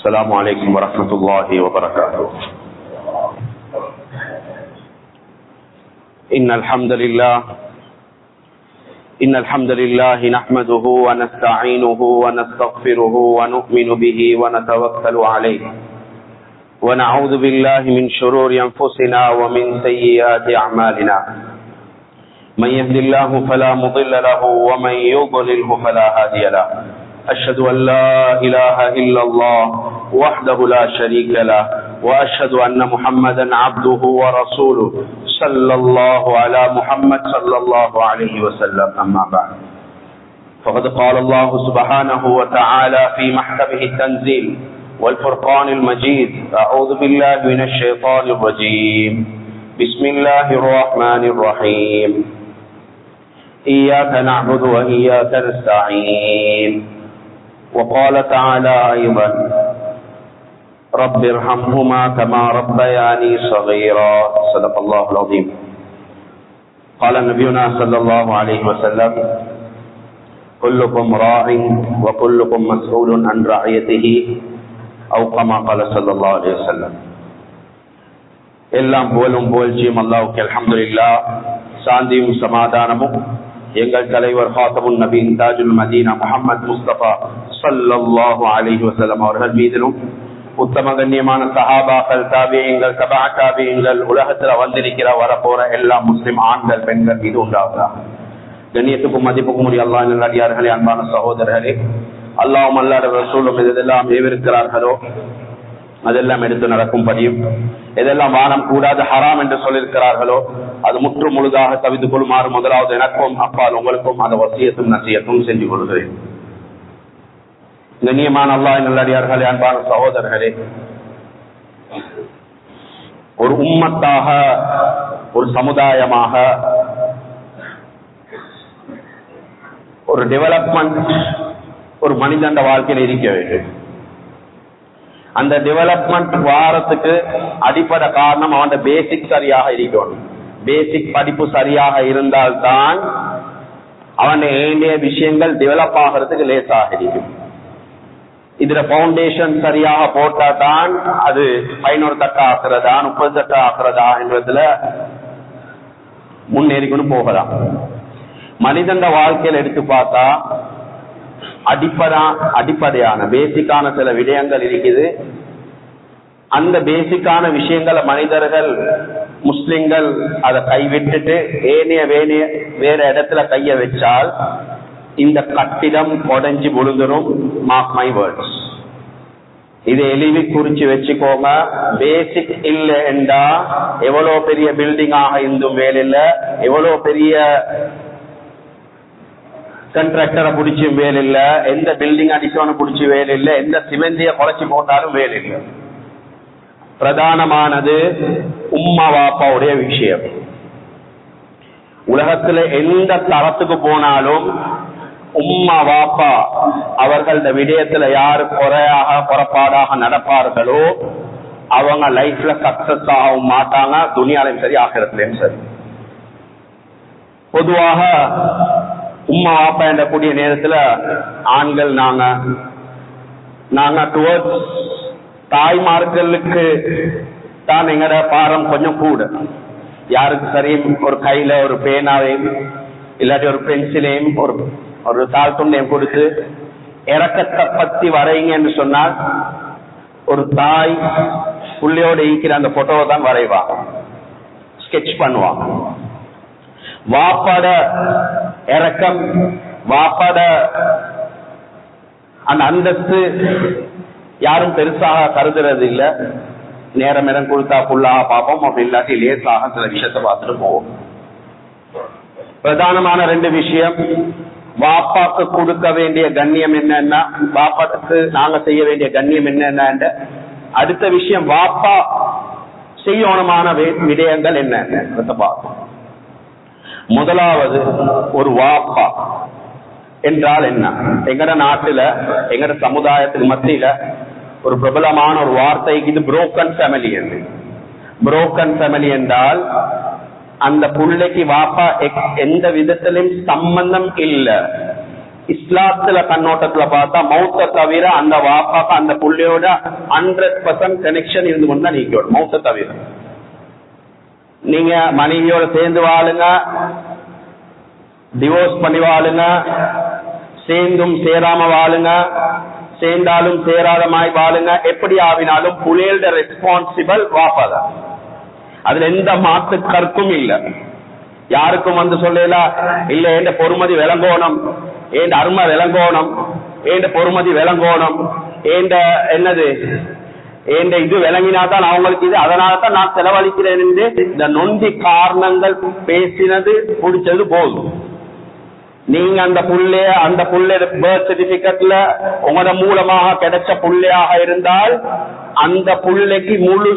السلام عليكم ورحمة الله وبركاته. إن الحمد لله نحمده ونستعينه ونستغفره ونؤمن به ونتوكل عليه ونعوذ بالله من شرور أنفسنا ومن سيئات أعمالنا. من يهد الله فلا مضل له ومن يضلله فلا هادي له. أشهد أن لا إله إلا الله وحده لا شريك له وأشهد أن محمدا عبده ورسوله صلى الله على محمد صلى الله عليه وسلم. أما بعد فقد قال الله سبحانه وتعالى في محكمه التنزيل والفرقان المجيد: أعوذ بالله من الشيطان الرجيم. بسم الله الرحمن الرحيم. إياك نعبد وإياك نستعين. وقال تعالى أيضا: رب ارحمهما كما ربياني صغيرا. صدق الله العظيم. قال نبينا صلى الله عليه وسلم: كلكم راع وكلكم مسؤول عن رعيته أو كما قال صلى الله عليه وسلم. எல்லாம் புகழும் புகழ்ச்சியும் அல்லாஹ்வுக்கு அல்ஹம்துலில்லாஹ். சாந்தியும் சமாதானமும் எங்கள் தலைவர் ஹாத்தமுன் நபீன் தாஜுல் மதீனா முஹம்மது முஸ்தபா ஸல்லல்லாஹு அலைஹி வஸல்லம் அவர்கள் மீதிலும், உத்தம கண்ணியமான சஹாபாக்கள், தாபியீன்கள், தபா தாபியீன்கள், உலகத்துல வந்திருக்கிற வரப்போற எல்லா முஸ்லிம் ஆண்கள் பெண்கள் மீது உண்டாகுதா. கண்ணியத்துக்கும் மதிப்புக்கும் உரிய அல்லாஹ் நல்லடியார்களே, அன்பான சகோதரர்களே, அல்லாஹ்வும் அல்லாஹ்வுடைய ரசூலும் எதெல்லாம் ஏவிருக்கிறார்களோ அதெல்லாம் எடுத்து நடக்கும்படியும், எதெல்லாம் வானம் கூடாது ஹராம் என்று சொல்லியிருக்கிறார்களோ அது முற்று முழுதாக தவித்துக் கொள்ளுமாறு முதலாவது எனக்கும் அப்பால் உங்களுக்கும் அந்த வசியத்தும் நசியத்தும் செஞ்சு கொள்கிறேன். கண்ணியமான அல்லாஹ் நல்லடியார்களே, அன்பான சகோதரர்களே, ஒரு உம்மத்தாக, ஒரு சமுதாயமாக, ஒரு டெவலப்மெண்ட் ஒரு மனிதன் வாழ்க்கையில் இருக்க வேண்டும். அந்த டெவலப்மெண்ட் வாரத்துக்கு அடிப்படை காரணம் அவன் பேசிக் சரியாக இருக்கணும். பேசிக் படிப்பு சரியாக இருந்தால்தான் அவன் ஏண்டிய விஷயங்கள் டெவலப் ஆகிறதுக்கு லேசாக இருக்கும். இதுல பவுண்டேஷன் சரியாக போட்டா தான் அது 11 தட்டா ஆக்குறதா 30 தட்டா ஆக்குறதா என்றதுல முன்னேறிக்கொண்டு போகலாம். மனிதன் வாழ்க்கையில் எடுத்து பார்த்தா அடிப்படையான பேசிக்கான சில விடயங்கள் இருக்குது. அந்த பேசிக்கான விஷயங்களை மனிதர்கள், முஸ்லிம்கள் அதை கைவிட்டுட்டு வேற இடத்துல கைய வச்சால் இந்த கட்டிடம் உடைஞ்சு விழுந்துடும். Mark my words. இதை எளிவி குறிச்சு வச்சுக்கோங்க. பேசிக் இல்லை என்றா எவ்வளவு பெரிய பில்டிங் ஆக இருந்தும் வேலை இல்லை, எவ்வளவு பெரிய கண்ட்ராக்டரை பிடிச்சும் வேலை இல்லை, எந்த பில்டிங் அடிக்கணும் பிடிச்சி வேலை இல்லை, எந்த சிமெந்திய குறைச்சி போட்டாலும் வேலை இல்லை. பிரதானமானது உம்மா வாப்பாவுடைய விஷயம். உலகத்துல எந்த தரத்துக்கு போனாலும் உம்மா வாப்பா அவர்கள விடயத்துல யாரு புறப்பாடாக நடப்பார்களோ அவங்க லைஃப்ல சக்சஸ் ஆகவும் மாட்டாங்க, துனியாலையும் சரி ஆகிரத்திலையும் சரி. பொதுவாக உம்மா வாப்பா என்ற கூடிய நேரத்துல ஆண்கள் நாங்க டுவர்ட்ஸ் தாய்மார்களுக்கு தான் எங்கட பாரம் கொஞ்சம் கூட. யாருக்கு சரி ஒரு கையில ஒரு பேனாவையும் இல்லாட்டி ஒரு பென்சிலையும் ஒரு தாள் துண்டையும் கொடுத்து இறக்கத்தை பத்தி வரைங்கன்னு சொன்னால் ஒரு தாய் புள்ளையோட ஈக்கிற அந்த போட்டோவை தான் வரைவாங்க, ஸ்கெட்ச் பண்ணுவாங்க. வாப்பாட இறக்கம், வாப்பாட அந்த அந்தஸ்து யாரும் பெருசாக கருதுறது இல்லை. நேரம் கொடுத்தா புல்லாக பார்ப்போம், அப்படி இல்லாட்டி லேசாக சில விஷயத்தை பார்த்துட்டு போவோம். பிரதானமான 2 விஷயம். வாப்பாக்கு கொடுக்க வேண்டிய கண்ணியம் என்னன்னா, வாப்பாக்கு நாங்க செய்ய வேண்டிய கண்ணியம் என்னென்ன. அடுத்த விஷயம், வாப்பா செய்யணுமான விடயங்கள் என்னென்ன பார்ப்போம். முதலாவது, ஒரு வாப்பா என்றால் என்ன? எங்கட நாட்டுல எங்கட சமுதாயத்துக்கு மத்தியில ஒரு பிரபலமான ஒரு வார்த்தைக்கு இது புரோக்கன் ஃபேமிலி என்று. புரோக்கன் ஃபேமிலி என்றால் அந்த புள்ளைக்கு வாப்பா எந்த விதத்திலும் சம்பந்தம் இல்ல, இஸ்லாத்துல கண்ணோட்டத்துல பார்த்தா மௌத்த தவிர அந்த வாப்பாக்கு அந்த புள்ளையோட 100% கனெக்ஷன் இருந்து கொண்டா நீங்க மௌத்த தவிர. நீங்க மனைவியோட சேர்ந்து வாழுங்க, டிவோர்ஸ் பண்ணி வாழுங்க, சேர்ந்தும் சேராம வாழுங்க, சேர்ந்தாலும் சேராத மாதிரி வாழுங்க, எப்படி ஆவினாலும் புள்ளையோட ரெஸ்பான்சிபிள் வாப்பாதான். அதுல எந்த மாற்று கருத்தும் இல்லை. யாருக்கும் வந்து சொல்லலாம் இல்ல எந்த பொறுமதி விளங்கோணும், ஏண்ட அருமை விளங்கோணும், ஏண்ட பொறுமதி விளங்கோணும், ஏண்ட என்னது ஏண்ட இது விளங்கினாதான் அவங்களுக்கு இது, அதனாலதான் நான் செலவழிக்கிறேன் என்று இந்த நொண்டி காரணங்கள் பேசினது பிடிச்சது போதும். நீங்க அந்த புள்ளை பர்த் சர்டிபிகேட்ல உங்களோட மூலமாக கிடைச்ச புள்ளையாக இருந்தால் அந்த புள்ளைக்கு முழு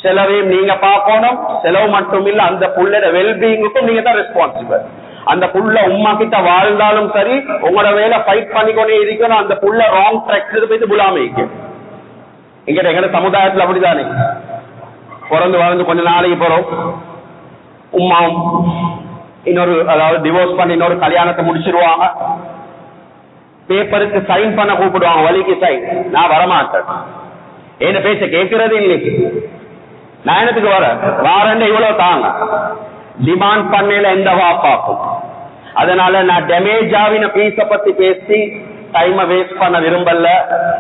செலவையும் நீங்க பார்க்கணும். செலவு மட்டும் இல்ல, அந்த புள்ளையோட வெல்பீயிங்குக்கும் நீங்க தான் ரெஸ்பான்சிபிள். அந்த புள்ள உமா கிட்ட வாழ்ந்தாலும் சரி உங்களோட வேலை ஃபைட் பண்ணிக்கொண்டே இருக்கணும். அந்த புள்ள ராங் ட்ராக் போயிட்டு புலாமைக்கு இங்க எங்க சமுதாயத்துல அப்படித்தானே, பிறந்து வளர்ந்து கொஞ்ச நாளைக்கு போறோம் உமாவும் இன்னொரு அதாவது டிவோர்ஸ் பண்ணி இன்னொரு கல்யாணத்தை முடிச்சிருவாங்க, பேப்பருக்கு சைன் பண்ண கூப்பிடுவாங்க, வலிக்கு சைன், நான் வரமாட்டேன், என்ன பேச கேட்கறது இல்லை, நான் என்னத்துக்கு வாரண்ட இவ்வளவு தாங்க டிமாண்ட் பண்ணல எந்த வாப்பாக்கும். அதனால நான் டேமேஜ் ஆவின பீஸ பத்தி பேசி டைம் வேஸ்ட் பண்ண விரும்பல.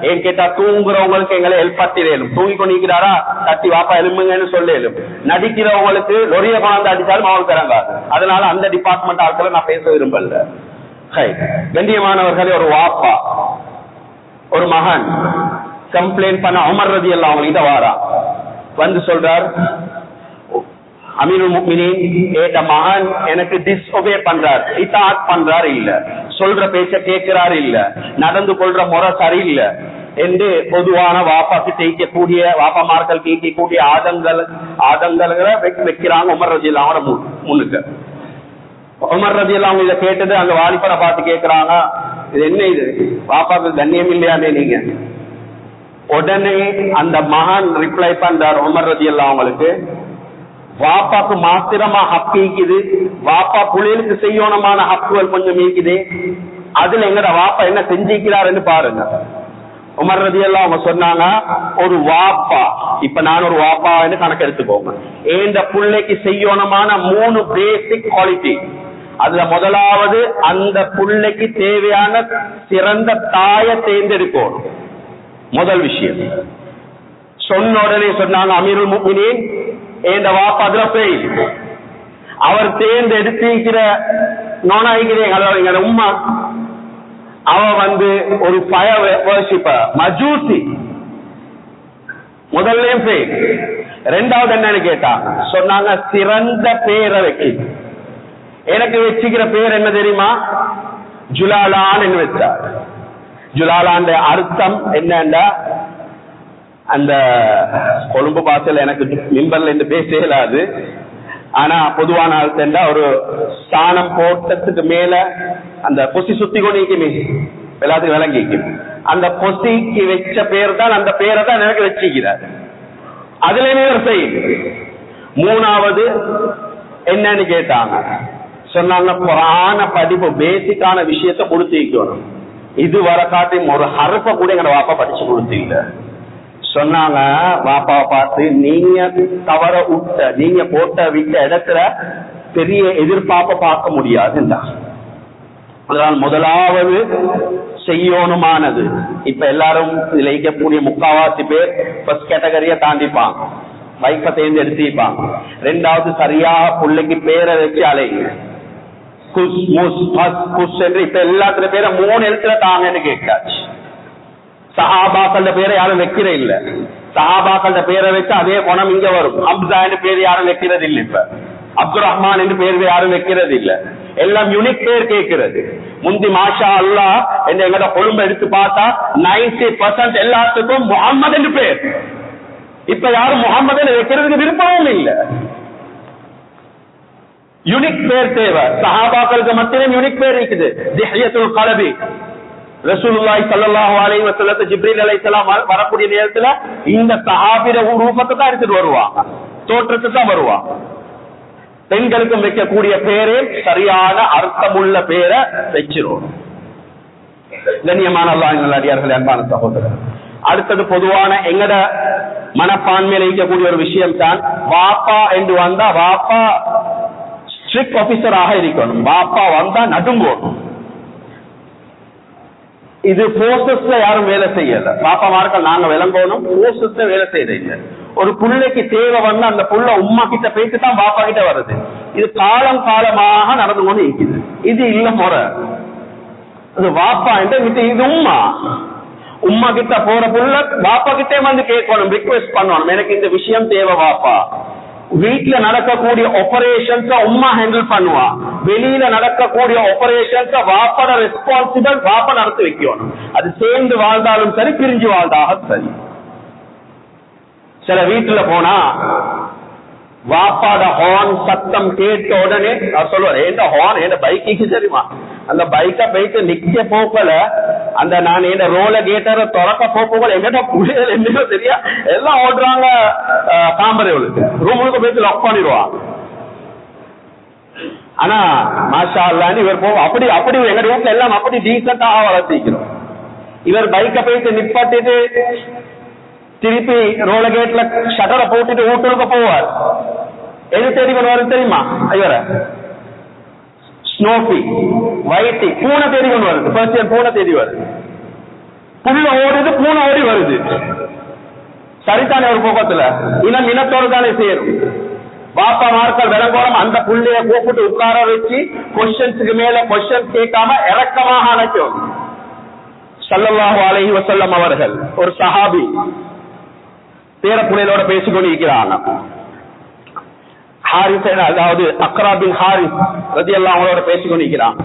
ஏன் கேட்டா தூங்குறவங்களுக்கு எங்களை ஹெல்ப் பண்ணிடலும், தூங்கி கொண்டிருக்கிறாரா தட்டி வாப்பா எலும்புங்கன்னு சொல்லலும், நடிக்கிறவங்களுக்கு லொரிய கொண்டாந்து அடிச்சாலும் அவங்களுக்கு தரங்காது. அதனால அந்த டிபார்ட்மெண்ட் ஆட்களை நான் பேச விரும்பல. கண்ணியமானவர்களே, ஒரு வாப்பா ஒரு மகன் கம்ப்ளைண்ட் பண்ண உமர் ரலியல்லாஹு அன்ஹு அவங்ககிட்ட வாரா வந்து சொல்றார், அமீருல் முஃமினீன் ஏட்ட மகன் எனக்கு டிஸ்ஒபே பண்றார், இதாத் பண்றாரு இல்ல, சொல்ற பேச்ச கேட்கிறாரு இல்ல, நடந்து கொள்ற முறை சரியில்லை என்று பொதுவான வாப்பாக்கு தேய்க்கக்கூடிய வாப்பாமார்கள் கேட்கக்கூடிய ஆதங்களை வைக்கிறாங்க உமர் ரலியல்லாஹு அன்ஹு முன்னுக்கு. உமர் ரலியல்லாஹு அன்ஹு இதை கேட்டது அந்த வாலிபனை பார்த்து கேட்கிறாங்க, இது என்ன இது வாப்பாக்கு கண்ணியம் இல்லையானே நீங்க? உடனே அந்த மகன் ரிப்ளை பண்றார் உமர் ரலியல்லாஹு அன்ஹு அவங்களுக்கு, வாப்பாக்கு மாத்திரமா ஹக்கு இருக்குது, வாப்பா புள்ளைகளுக்கு செய்யணுமான ஹக்குகள் கொஞ்சம் இருக்குது, அதுல எங்கட வாப்பா என்ன செஞ்சிக்கிறாருன்னு பாருங்க. உமர் ரலியல்லாஹு அவங்க சொன்னாங்க, ஒரு வாப்பா, இப்ப நான் ஒரு வாப்பா கணக்கு எடுத்துக்கோங்க, இந்த புள்ளைக்கு செய்யணுமான 3 பேசிக் குவாலிட்டி. அதுல முதலாவது அந்த புள்ளைக்கு தேவையான சிறந்த தாயை தேர்ந்தெடுக்கணும். முதல் விஷயம் சொன்ன உடனே சொன்னாங்க அமீருல் முஃமினீன் இந்த வாப்பா அதுல போய் அவர் தேர்ந்தெடுத்திருக்கிற நோனாய்க்கிறேன் உம்மா, அவ வந்து ஒரு ஃபயர் வர்ஷிப்பர் மஜூசி, முதல்லையும் பேர். ரெண்டாவது என்னன்னு கேட்டாங்க, சொன்னாங்க சிறந்த பேரை வைக்க, எனக்கு வச்சுக்கிற பேர் என்ன தெரியுமா? ஜுலாலான் வச்சார். ஜுலாலான் அர்த்தம் என்னண்டா, அந்த கொழும்பு பாசையில் எனக்கு மிம்பர்ல இருந்து பேச இயலாது, ஆனா பொதுவான அர்த்தம் ஒரு ஸ்தானம் போட்டதுக்கு மேல அந்த பொசி சுத்தி கொண்டிருக்குமே எல்லாத்துக்கும் விளங்கிக்கும், அந்த பொசிக்கு வச்ச பேர் தான், அந்த பேரை தான் எனக்கு வச்சுக்கிறார். அதுல செய்யுது. மூணாவது என்னன்னு கேட்டாங்க, சொன்னாங்க குர்ஆன படிப்பு பேசிக்கான விஷயத்தை கொடுத்து வைக்கணும். இது வர காட்டி ஒரு ஹர்ஃப கூட எங்க வாப்பா படிச்சு கொடுத்தீங்க. சொன்னாங்க வாப்பாவை பார்த்து, நீங்க தவற விட்ட நீங்க விட்ட இடத்துல பெரிய எதிர்பார்ப்ப பார்க்க முடியாதுண்டா. அதனால் முதலாவது செய்யணுமானது, இப்ப எல்லாரும் இதுல இருக்கக்கூடிய முக்காவாசி பேர் ஃபர்ஸ்ட் கேட்டகரியை தாண்டிப்பாங்க, வைப்பை தேர்ந்தெடுத்திருப்பாங்க. ரெண்டாவது சரியா பிள்ளைக்கு பேரை வச்சு அலைங்க, இப்ப எல்லாத்துல பேரை 3 எழுத்துல தாங்கன்னு கேட்டாச்சு. சஹாபாக்கள பேரை யாரும் வைக்கிற இல்ல, சஹாபாக்கள பேரை வச்சு அதே குணம் இங்க வரும். ஹம்சா என்று பேர் யாரும் வைக்கிறது இல்ல, இப்ப அப்துல் ரஹ்மான் என்று பேர் யாரும் வைக்கிறது இல்ல, எல்லாம் யூனிக் பேர் கேட்கிறது. முந்தி மாஷா அல்லாஹ் என்று எங்கட கொழும்பு எடுத்து பார்த்தா 90% எல்லாத்துக்கும் முகம்மது என்று பேர். இப்ப யாரும் முகம்மது வைக்கிறதுக்கு விருப்பமும் இல்ல. யூனிக் பேர் தேவை. சஹாபாக்களுக்கு மத்தியிலும் யூனிக் பேர் இருக்குது. திஹ்யத்துல் கல்பி, ரசூலுல்லாஹி ஸல்லல்லாஹு அலைஹி வஸல்லம் ஜிப்ரீல் அலைஹிஸ்ஸலாம் வரக்கூடிய நேரத்துல இந்த சஹாபிர ரூபத்தை தான் எடுத்துட்டு வருவாங்க, தோற்றத்தை தான் வருவாங்க. பெண்களுக்கும் வைக்கக்கூடிய பேரே சரியான அர்த்தமுள்ள பேரை வச்சிரும். கண்ணியமான அல்லாஹ்வின் நல்லடியார்களே, அன்பான சகோதரர், அடுத்தது பொதுவான எங்கட மனப்பான்மையில இருக்கக்கூடிய ஒரு விஷயம் தான், வாப்பா என்று வந்தா வாப்பா ஸ்ட்ரிக்ட் ஆபீசராக இருக்கணும், வாப்பா வந்தா நடுங்கணும். இது போர்சஸ்ல யாரும் வேலை செய்யல, பாப்பாமார்கள் நாங்க விளங்கணும், போர்சஸ்ல வேலை செய்யறீங்க. ஒரு புள்ளைக்கு தேவை வந்து அந்த புள்ள உம்மா கிட்ட பேசி தான் பாப்பா கிட்ட வருது. இது காலம் காலமாக நடந்து கொண்டு இருக்குது. இது இல்ல முறை. அது வாப்பா என்று இது உம்மா, உம்மா கிட்ட போற புள்ள பாப்பா கிட்டே வந்து கேட்கணும், ரிக்வெஸ்ட் பண்ணணும், எனக்கு இந்த விஷயம் தேவை வாப்பா. வீட்டுல நடக்கக்கூடிய ஆபரேஷன்ஸ் உம்மா ஹேண்டில் பண்ணுவா, வெளியில நடக்கக்கூடிய ஆபரேஷன்ஸ் வாப்பட ரெஸ்பான்சிபிள் வாப்பா நடத்தி வைக்கணும். அது சேர்ந்து வாழ்ந்தாலும் சரி, பிரிஞ்சு வாழ்ந்தாக சரி. சில வீட்டுல போனா வாப்பாட ஹார்ன் சத்தம் கேட்ட உடனே அவர் சொல்லுவார், என்ன ஹார்ன் என்ன பைக்கு தெரியுமா, அந்த பைக்கை போயிட்டு நிக்க போக்கல, அந்த நான் என்ன ரோல கேட்டரை திறக்க போக்கல, எங்கிட்ட புள்ளிகள் என்னோ தெரியா எல்லாம் ஓடுறாங்க தாம்பரவளுக்கு, ரூமுக்கு போயிட்டு லாக் பண்ணிடுவான். ஆனா மாஷா அல்லான்னு இவர் போவோம், அப்படி அப்படி எங்க வீட்டுல எல்லாம் அப்படி டீசென்டாக வளர்த்திக்கிறோம். இவர் பைக்கை போயிட்டு நிப்பாட்டிட்டு திருப்பி ரோல கேட்ல ஷட்டரை போட்டுட்டு வீட்டுக்கு போவார். எது தேடி கொண்டு தெரியுமா, இவர ஸ்னோபி வைட்டி பூனை தேடி கொண்டு வருது, பர்சியன் பூனை தேடி வருது. புள்ள ஓடுது, பூனை ஓடி வருது. சரிதானே ஒரு போக்கத்துல இனம் இனத்தோடு தானே சேரும். பாப்பா மார்கள் விளங்கோலம் அந்த புள்ளைய கூப்பிட்டு உட்கார வச்சு கொஸ்டின்ஸுக்கு மேல கொஸ்டின் கேட்காம இறக்கமாக அழைக்கும். ஸல்லல்லாஹு அலைஹி வஸல்லம் அவர்கள் ஒரு சஹாபி பேர புள்ளையோட பேசிக்கொண்டு இருக்கிறாங்க. ஹாரிஸ், அதாவது அக்ரா பின் ஹாரிஸ் ரலியல்லாஹு அன்ஹு அவரோட பேசிக்கொண்டு இருக்கிறான்.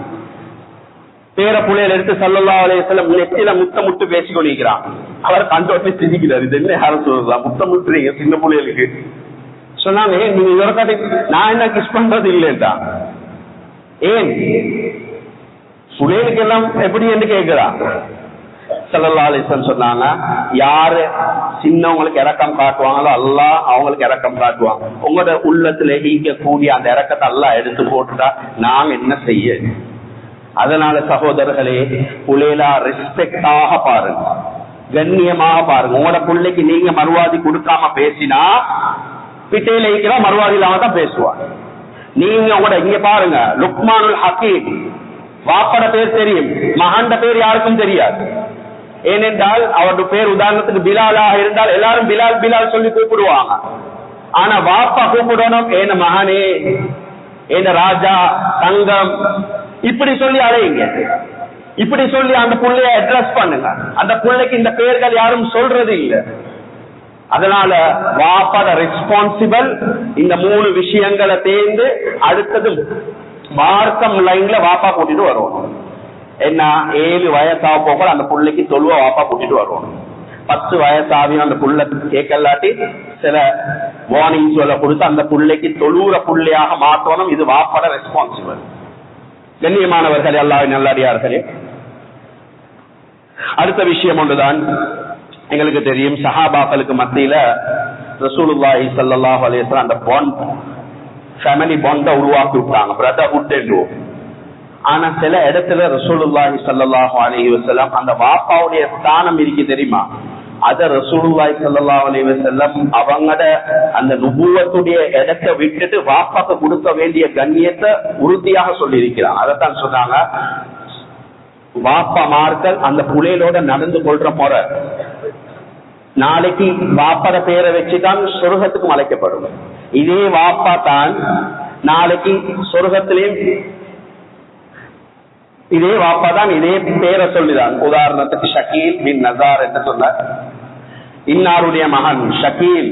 பேர புள்ளையில எடுத்து ஸல்லல்லாஹு அலைஹி வஸல்லம் நெத்தியில முத்தமுட்டு பேசிக்கொண்டு இருக்கிறான். அவர் கண்டோட்டை சிரிக்கிறார், இது என்ன யாரும் சொல்றா, முத்தமுட்டுறீங்க சின்ன புள்ளைகளுக்கு. சொன்னாங்க, நீங்க இதற்காட்டி நான் என்ன கிஸ் பண்றது இல்லைன்டா, ஏன் புள்ளைகளுக்கு எல்லாம் எப்படி என்று கேட்கிறான். ஸல்லல்லாஹு அலைஹி வஸல்லம் சொன்னாங்க, யாரு சின்னவங்களுக்கு இரக்கம் காட்டுவாங்களோ அல்லாஹ் அவங்களுக்கு இரக்கம் காட்டுவாங்க. உங்களோட உள்ளத்துல ஈக்கக்கூடிய அந்த இரக்கத்தை அல்லாஹ் எடுத்து போட்டுட்டா நாம் என்ன செய்ய. அதனால சகோதரர்களே, புள்ளைலா ரெஸ்பெக்டாக பாருங்க, கண்ணியமாக பாருங்க. உங்களோட பிள்ளைக்கு நீங்க மறுவாதி கொடுக்காம பேசினா பிட்டையில இருக்கிற மறுவாதி இல்லாம தான் பேசுவாங்க. நீங்க உங்களோட இங்க பாருங்க, லுக்மானுல் ஹக்கீம் வாப்பட பேர் தெரியும், மகண்ட பேர் யாருக்கும் தெரியாது. ஏனென்றால் அவருடைய பேர் உதாரணத்துக்கு பிலாலாக இருந்தால் எல்லாரும் பிலால் பிலால் சொல்லி கூப்பிடுவாங்க. ஆனா வாப்பா கூப்பிடணும், ஏன மகனே, ஏன ராஜா, தங்கம், இப்படி சொல்லி அழையுங்க. இப்படி சொல்லி அந்த புள்ளைய அட்ரஸ் பண்ணுங்க. அந்த புள்ளைக்கு இந்த பெயர்கள் யாரும் சொல்றது இல்லை. அதனால வாப்பாட ரெஸ்பான்சிபிள் இந்த 3 விஷயங்களை தேர்ந்து அடுத்தது மார்க்கம் லைன்ல வாப்பா கூட்டிட்டு வருவோம். என்ன 7 வயசாக போக அந்த புள்ளைக்கு தொழுவ வாப்பா கூட்டிட்டு வருவோம். 10 வயசாவியும் அந்த புள்ள கேட்கலாட்டி சில வார்னிங் சொல்ல கொடுத்து அந்த புள்ளைக்கு தொழுற புள்ளையாக மாற்றணும். இது வாப்பாட ரெஸ்பான்சிபிள். கண்ணியமானவர்களே, அல்லாஹ்வின் நல்லடியார்களே, அடுத்த விஷயம் ஒன்றுதான். எங்களுக்கு தெரியும், சஹாபாக்களுக்கு மத்தியில ரசூலுல்லாஹி ஸல்லல்லாஹு அலைஹி வஸல்லம் அந்த பாண்ட், ஃபேமிலி பாண்ட உருவாக்கி விட்டாங்க, பிரதர்ஹுட் என்று. ஆனா சில இடத்துல ரசூலுல்லாஹி ஸல்லல்லாஹு அலைஹி வஸல்லம் அந்த வாப்பாவுடைய ஸ்தானம் இருக்கு தெரியுமா, அத ரசூலுல்லாஹி ஸல்லல்லாஹு அலைஹி வஸல்லம் அவங்களோட அந்த நுபுவத்துடைய இடத்தை விட்டுட்டு வாப்பாக்கு கொடுக்க வேண்டிய கண்ணியத்தை உறுதியாக சொல்லி இருக்கிறாங்க. அதைத்தான் சொன்னாங்க, வாப்பா மார்கள் அந்த புலையிலோட நடந்து கொள்ற முறை நாளைக்கு வாப்பாட பேரை வச்சுதான் சொர்க்கத்துக்கும் அழைக்கப்படும். இதே வாப்பா தான் நாளைக்கு சொர்க்கத்திலேயும் இதே வாப்பா தான் இதே பேரை சொல்லிதான். உதாரணத்துக்கு ஷக்கீல் பின் நசார் என்று சொன்னார். இன்னாருடைய மகன் ஷக்கீல்,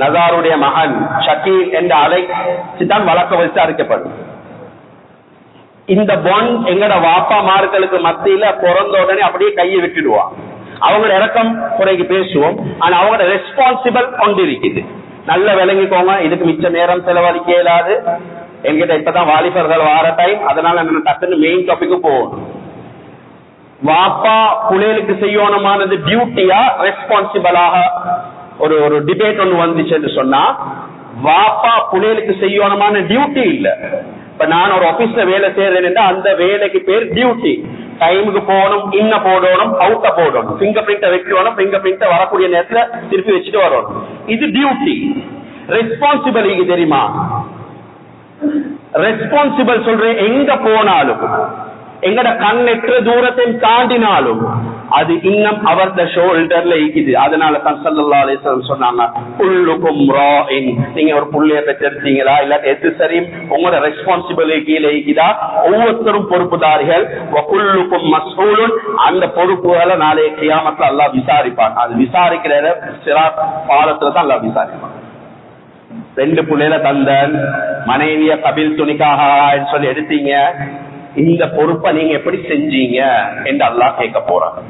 நசாருடைய மகன் ஷக்கீல் என்று அழைச்சுதான் வழக்க வச்சு அழைக்கப்படும். இந்த பாண்ட் எங்கட வாப்பா மார்களுக்கு மத்தியில பிறந்த உடனே அப்படியே கையை விட்டுடுவான். அவங்களோட இறக்கம் குறைக்கு பேசுவோம், ஆனா அவங்களோட ரெஸ்பான்சிபிள் கொண்டு இருக்குது. நல்ல விளங்கிக்கோங்க, இதுக்கு மிச்ச நேரம் செலவழிக்க இயலாது. என்கிட்ட இப்பதான் வாலிபர்கள் வார டைம், அதனால நான் டக்குன்னு மெயின் டாபிக்கு போகணும். வாப்பா புள்ளைகளுக்கு செய்யணுமானது டியூட்டியா ரெஸ்பான்சிபிளாக ஒரு டிபேட் ஒன்று வந்துச்சுன்னு சொன்னா, வாப்பா புள்ளைகளுக்கு செய்யணுமான டியூட்டி இல்ல. இப்ப நான் ஒரு ஆபீஸ்ல வேலை செய்யறேன், அந்த வேலைக்கு பேர் டியூட்டி. டைமுக்கு போகணும், இன்ன போடணும், அவுட்ட போடணும், பிங்கர் பிரிண்ட வைக்கணும், பிங்கர் பிரிண்ட வரக்கூடிய நேரத்துல திருப்பி வச்சுட்டு வரணும். இது டியூட்டி. ரெஸ்பான்சிபிள் தெரியுமா? ரெஸ்பான்சிபிள் சொல்றேன். எங்க போனாலும், எங்கட கண் எற்ற தூரத்தையும் தாண்டினாலும் அது இன்னும் அவரது ஷோல்டர்ல இருக்குது. அதனால தான் ஸல்லல்லாஹு அலைஹி வஸல்லம் சொன்னாங்க, குல்லுக்கும் ராஇன். நீங்க ஒரு புள்ளைய பெற்றெடுத்தீங்களா, இல்ல எது சரி உங்களோட ரெஸ்பான்சிபிலிட்டி கீழே இருக்குதா, ஒவ்வொருத்தரும் பொறுப்புதாரிகள். வகுல்லுக்கும் மஸ்ஊலுன். அந்த பொறுப்புகளை நாளைய கியாமத்துல அல்லாஹ் விசாரிப்பான். அது விசாரிக்கிற சிராத் பாலத்துல தான் அல்லாஹ் விசாரிப்பான். 2 புள்ளையில தந்தன் மனைவிய கபில் துணிக்காக சொல்லி எடுத்தீங்க, இந்த பொறுப்பை நீங்க எப்படி செஞ்சீங்க என்று அல்லாஹ் கேட்க போறாங்க.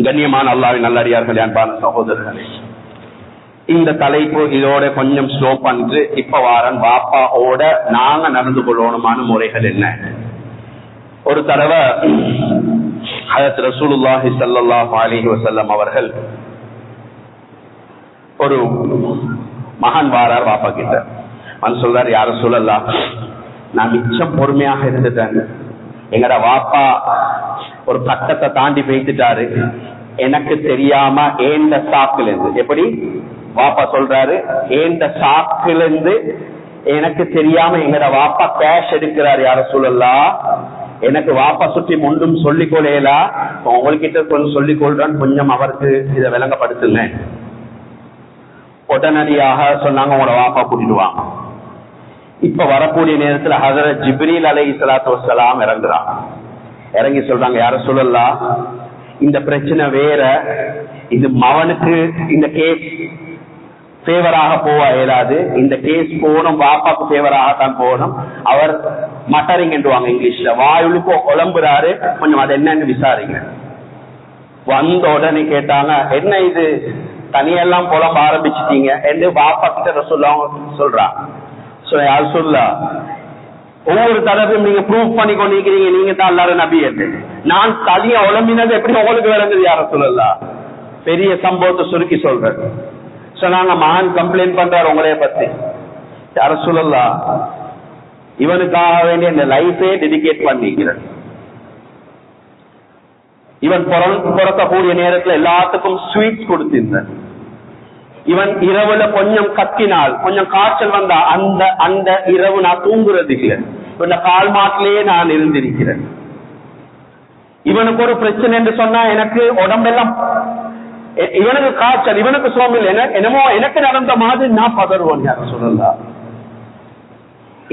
கண்ணியமான அல்லாஹ்வின் நல்லடியார்களே, அன்பான சகோதரர்களே, இந்த தலைப்பு இதோட கொஞ்சம் ஸ்லோ பண்று இப்ப வாரன் பாப்பாவோட நாங்க நடந்து கொள்ளணுமான முறைகள் என்ன. ஒரு தடவை ஹஜ்ரத் ரசூலுல்லாஹி ஸல்லல்லாஹு அலைஹி வஸல்லம் அவர்கள் ஒரு மகன் வாரார் பாப்பா கிட்ட வந்து சொல்றாரு, யார சொல்லலாம், நான் மிச்சம் பொறுமையாக இருந்துட்டேன், எங்கட வாப்பா ஒரு கட்டத்தை தாண்டி பேசிட்டாரு, எனக்கு தெரியாம ஏந்த சாக்குல இருந்து, எப்படி வாப்பா சொல்றாரு, ஏந்த சாக்குல இருந்து எனக்கு தெரியாம எங்கட வாப்பா கேஷ் எடுக்கிறாரு, யார சொல்லலாம், எனக்கு வாப்பா சுற்றி முண்டும் சொல்லிக் கொள்ளையலா, உங்ககிட்ட கொஞ்சம் சொல்லிக் கொள்றான்னு கொஞ்சம் அவருக்கு இதை விளங்கப்படுத்துங்க. உடனடியாக சொன்னாங்க, உங்களோட வாப்பா கூட்டிடுவாங்க. இப்ப வரக்கூடிய நேரத்துல ஹஜ்ரத் ஜிப்ரீல் அலைஹிஸ்ஸலாத்து வஸ்ஸலாம் இறங்குறாங்க. இறங்கி சொல்றாங்க, யார சொல்லலாம், இந்த பிரச்சனை வேற, இது மவனுக்கு இந்த கேஸ் ஃபேவராக போக இயலாது, இந்த கேஸ் போகணும் வாப்பாக்கு ஃபேவராகத்தான் போகணும். அவர் மட்டரிங் என்றுவாங்க இங்கிலீஷ்ல, வாயுளுக்கு குழம்புறாரு, கொஞ்சம் அது என்னன்னு விசாரிங்க. வந்த உடனே கேட்டாங்க, என்ன இது தனியெல்லாம் புலம்ப ஆரம்பிச்சுட்டீங்க என்று வாப்பா கிட்ட சொல்றாங்க. ஒவ்வொரு தடவையும் நீங்க ப்ரூவ் பண்ணி கொண்டிருக்கிறீங்க, நீங்க தான் எல்லாரும் நபி என்று. நான் தனியா உழம்பினது எப்படி உங்களுக்கு விளங்குது, யார சொல்லலாம். பெரிய சம்பவத்தை சுருக்கி சொல்றேன். சொன்னாங்க, மகன் கம்ப்ளைண்ட் பண்றாரு உங்களைய பத்தி, யார சொல்லலாம், இவனுக்காக வேண்டிய இந்த லைஃபே டெடிகேட் பண்ணிக்கிறேன். இவன் பிறக்கக்கூடிய நேரத்துல எல்லாத்துக்கும் ஸ்வீட்ஸ் கொடுத்திருந்தேன். இவன் இரவுல கொஞ்சம் கத்தினால், கொஞ்சம் காய்ச்சல் வந்தா அந்த இரவு நான் தூங்குறது இல்லை, இவன் கால் மாட்டிலேயே நான் இருந்திருக்கிறேன். இவனுக்கு ஒரு பிரச்சனை என்று சொன்னா எனக்கு உடம்பெல்லாம், இவனுக்கு காய்ச்சல், இவனுக்கு சோம்பில், என்னமோ எனக்கு நடந்த மாதிரி நான் பதறுவோம், யார சொல்லலாம்.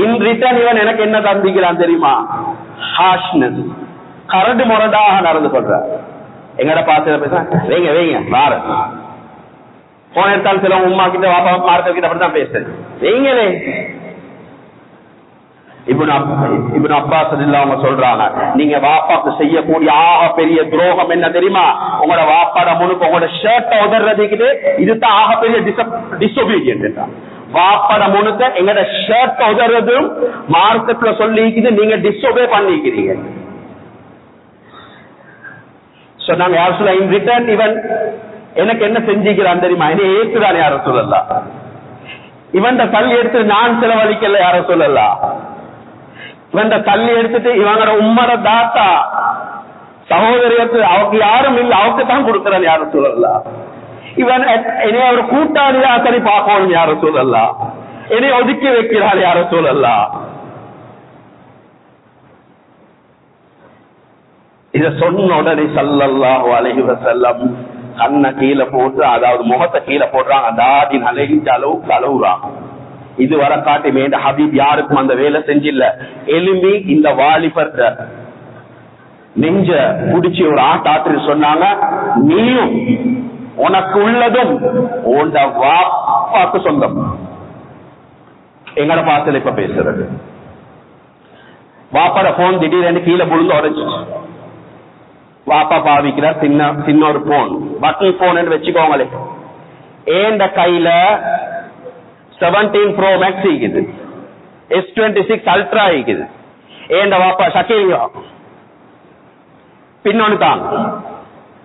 இன் ரிட்டர்ன் இவன் எனக்கு என்ன தந்திக்கிறான் தெரியுமா, ஹார்ஷ்னஸ், கரடு முரடாக நடந்து கொள்ற. எங்கட பார்த்து பேச வைங்க வைங்க வார போன எடுத்தாலும் சில உமா கிட்ட வாப்பா மார்க்க கிட்ட அப்படிதான் பேசுறேன், வைங்களே. இப்ப அப்பாஸ் அவங்க சொல்றாங்க, நீங்க வாப்பாக்கு செய்யக்கூடிய ஆக பெரிய துரோகம் என்ன தெரியுமா, உங்களோட வாப்பாட முழுக்க உங்களோட ஷர்ட்டை உதறதுக்கு இதுதான் ஆக பெரிய டிசோபீடியன்ட். வாப்பாட முழுக்க எங்களோட ஷர்ட்டை உதறதும் மார்க்கத்துல சொல்லிக்குது, நீங்க டிசோபே பண்ணிக்கிறீங்க. சொன்னாங்க, யார் சொல்ல இன் ரிட்டர்ன் இவன் எனக்கு என்ன செஞ்சுக்கிறான் தெரியுமா, என்ன ஏற்றுதான், யார சொல்லலாம். இவன் தள்ளி எடுத்து நான் செலவழிக்கல, யார சொல்லலாம். இவன் தள்ளி எடுத்துட்டு இவங்களோட உம்மட தாத்தா சகோதரியத்து அவருக்கு யாரும் இல்லை, அவருக்கு தான் கொடுக்கிறான், யார சொல்லலாம். இவன் என்னைய ஒரு கூட்டாளியா சரி பார்க்கணும், யார சொல்லலாம். என்னைய ஒதுக்கி வைக்கிறாள், யார சொல்லலாம். இத சொன்ன உடனே ஸல்லல்லாஹு அலைஹி வஸல்லம் கண்ணை கீழே போட்டு, அதாவது முகத்தை கீழே போடுறாங்க, தாடி நலைஞ்ச அளவுக்கு அழுகுறாங்க. இது வர காட்டி மேண்ட ஹபீப் யாருக்கும் அந்த வேலை செஞ்சில்ல. எலும்பி இந்த வாலிபர் நெஞ்ச குடிச்சு ஒரு ஆட்டாற்று சொன்னாங்க, நீயும் உனக்கு உள்ளதும் உண்ட வாப்பாக்கு சொந்தம். எங்கட பாசல இப்ப பேசுறது, வாப்பாட போன் திடீரென்று கீழே புழுந்து உடைச்சு, வாப்பா பாவிக்கிறார் சின்ன ஒரு போன், பட்டன் போன் வச்சுக்கோங்களே. ஏண்ட கையில 17 Pro Max இருக்குது, S26 Ultra இருக்குது. ஏண்ட வாப்பா சக்கீங்க பின்னொன்னு தான்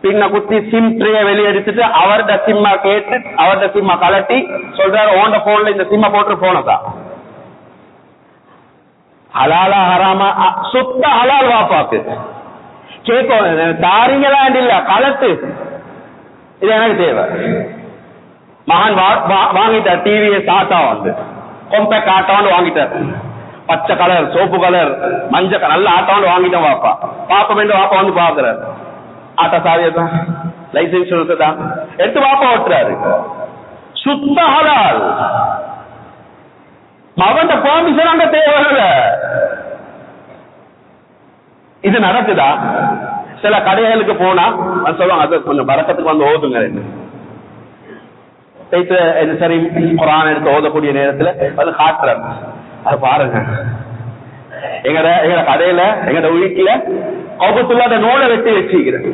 பின்ன குத்தி சிம் ட்ரே வெளியெடுத்துட்டு அவர்ட சிம்மா கேட்டு அவர்ட சிம்மா கலட்டி சொல்றாரு, ஓண்ட போன்ல இந்த சிம்மா போட்டு போனதான் ஹலாலா ஹராமா, சுத்த ஹலால் வாப்பாக்கு. கேட்கும் தாரீங்களா இல்ல கலட்டு, இது எனக்கு தேவை. மகன் வாங்கிட்டார் டிவிஎஸ் ஆட்டோ வந்து காம்பேக்ட் ஆட்டோன்னு வாங்கிட்டார். பச்சை கலர், சோப்பு கலர், மஞ்சள் நல்ல ஆட்டோன்னு வாங்கிட்டோம். வாப்பா பாப்பா வேண்டும், வாப்பா வந்து பாக்குறாரு. ஆட்டோ சாவியதான், லைசன்ஸ் தான் எடுத்து வாப்பா ஓட்டுறாரு. சுத்த ஹலால். மகன் பெர்மிஷன் அங்க தேவையில்ல. இது நடக்குதா? சில கடைகளுக்கு போனா சொல்லுவாங்க அது கொஞ்சம் பறக்கத்துக்கு வந்து ஓதுங்க. சரி குரான் எடுத்து ஓதக்கூடிய நேரத்துல அது காட்டுறாங்க. அது பாருங்க, எங்க கடையில எங்க வீட்டுல கவுபத்துள்ளாத நூலை வெட்டி வச்சுக்கிறேன்.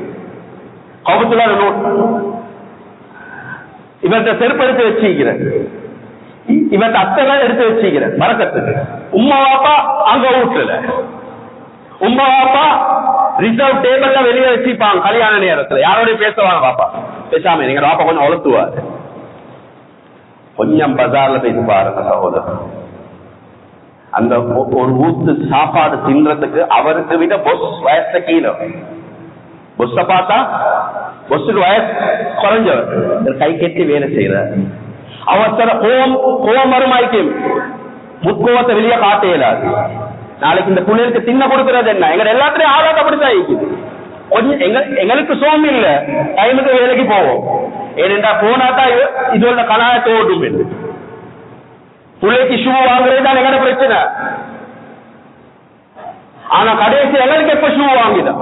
கவுபத்துள்ளாத நூல் இவர்கிட்ட செருப்பு எடுத்து வச்சுக்கிறேன். இவர்கிட்ட அத்தைகள் எடுத்து வச்சுக்கிறேன் பறக்கத்துக்கு. உம்மா வாப்பா அங்க வீட்டுல, உம்மா வாப்பா ரிசர்வ் டேபிள்ல வெளியே வச்சுப்பாங்க. கல்யாண நேரத்துல யாரோடய பேசுவாங்க. பாப்பா பேசாம நீங்க பாப்பா கொஞ்சம் வளர்த்துவாரு. கொஞ்சம் பஜார்ல பேசி பாருங்க சகோதரர். அந்த ஒரு ஊத்து சாப்பாடு தின்றதுக்கு அவருக்கு விட பொஸ் வயசு கீழே. பொஸ்ஸ பார்த்தா பொஸ்ஸுக்கு வயசு குறைஞ்சவர் கை கட்டி வேலை செய்யற அவசர கோவம் வருமாய்க்கு முற்கோவத்தை வெளியே காட்ட இயலாது. நாளைக்கு இந்த புள்ளைகளுக்கு தின்ன கொடுக்கறது என்ன? எங்க எல்லாத்திலையும் ஆளாத அப்படித்தான் இருக்குது. கொஞ்சம் எங்களுக்கு சோம் இல்ல, டைமுக்கு வேலைக்கு போவோம். ஏனென்றா போனாதான் இதோட கலாயத்தை ஓட்டும். பிள்ளைக்கு ஷூ வாங்குறது தான் எங்கட பிரச்சனை. ஆனா கடைசி எங்களுக்கு எப்ப ஷூ வாங்கினோம்,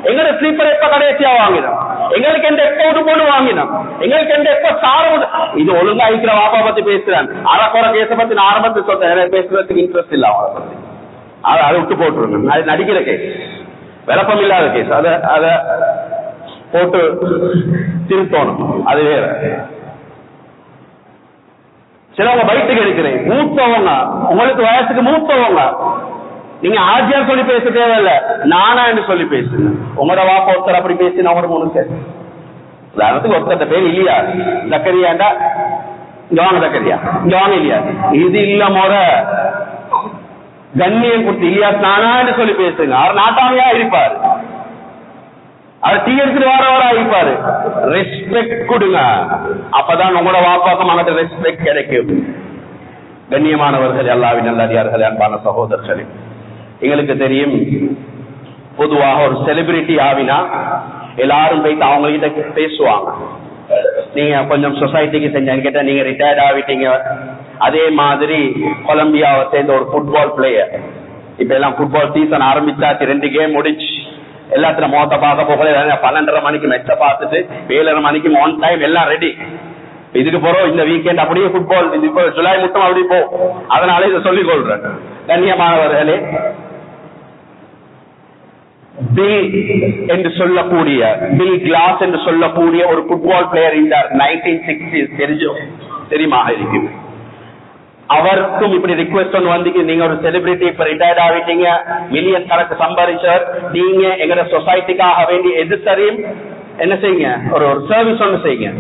எங்கட ஸ்லீப்பர் எப்ப கடைசியா வாங்கினோம், எங்களுக்கு எந்த எப்ப விட்டு போட்டு வாங்கினோம், எங்களுக்கு எந்த எப்ப சாரம். இது ஒழுங்கா இருக்கிற வாப்பா பத்தி பேசுறான். அறக்குறை கேச பத்தி நான் ஆரம்பத்தை சொல்றேன். பேசுறதுக்கு இன்ட்ரெஸ்ட் இல்ல அவங்களை பத்தி. அதை விட்டு போட்டுருங்க. அது நடிக்கிற கேஸ், விளப்பம் இல்லாத கேஸ். அத போட்டு திருத்தணும், அது வேற. சிலவங்க பைட்டுக்கு எடுக்கிறேன். மூத்தவங்க, உங்களுக்கு வயசுக்கு மூத்தவங்க, நீங்க ஆஜியார் சொல்லி பேச தேவையில்ல, நானா என்று சொல்லி பேசுங்க. உங்களோட வாப்பா ஒருத்தர் அப்படி பேசினா ஒரு மூணு பேர். உதாரணத்துக்கு ஒருத்தர் பேர் இல்லையா ஜக்கரியாண்டா, இங்க வாங்க ஜக்கரியா, இங்க வாங்க இல்லையா, இது இல்ல முறை கண்ணியம் கொடுத்து இல்லையா நானா என்று சொல்லி பேசுங்க. அவர் நாட்டாமையா இருப்பாரு, அவர் டீ எடுத்துட்டு வரவரா இருப்பாரு. ரெஸ்பெக்ட் கொடுங்க, அப்பதான் உங்களோட வாப்பாக்கும் அவங்கள்ட்ட ரெஸ்பெக்ட் கிடைக்கும். கண்ணியமானவர்கள், அல்லாஹ்வின் நல்லடியார்களே, அன்பான சகோதரர்களே, எங்களுக்கு தெரியும் பொதுவாக ஒரு செலிபிரிட்டி ஆவினா எல்லாரும் போயிட்டு அவங்க கிட்ட பேசுவாங்க. நீங்க கொஞ்சம் சொசைட்டிக்கு செஞ்சேன்னு கேட்டா நீங்க ரிட்டையர்ட் ஆகிட்டீங்க. அதே மாதிரி கொலம்பியாவை சேர்ந்த ஒரு ஃபுட்பால் பிளேயர், இப்ப எல்லாம் ஃபுட்பால் சீசன் ஆரம்பிச்சாச்சு, 2 கேம் முடிச்சு எல்லாத்துல மோத்த பார்க்க போகல. 12:30 மணிக்கு மெச்ச பார்த்துட்டு 7:30 மணிக்கு ஆன் டைம் எல்லாம் ரெடி. இதுக்கு போறோம் இந்த வீக்கெண்ட் அப்படியே ஃபுட்பால், இப்போ ஜூலை மட்டும் அப்படி போ. அதனால இதை சொல்லிக் கொள்றேன். கண்ணியமானவர்களே, பில் என்று சொல்லக்கூடிய, பில் கிளாஸ் என்று சொல்லக்கூடிய ஒரு ஃபுட்பால் பிளேயர் இருந்தார். 1960s தெரியுமா இருக்கும். அவருக்கும் இப்படி ரிக்வெஸ்ட் ஒன்று வந்து, நீங்க ஒரு செலிபிரிட்டி, இப்ப ரிட்டையர்ட் ஆகிட்டீங்க, மில்லியன் கணக்கு சம்பாதிச்சவர், நீங்க எங்க சொசைட்டிக்காக வேண்டி எது சரியும் என்ன செய்யுங்க, ஒரு சர்வீஸ் ஒன்று செய்யுங்க.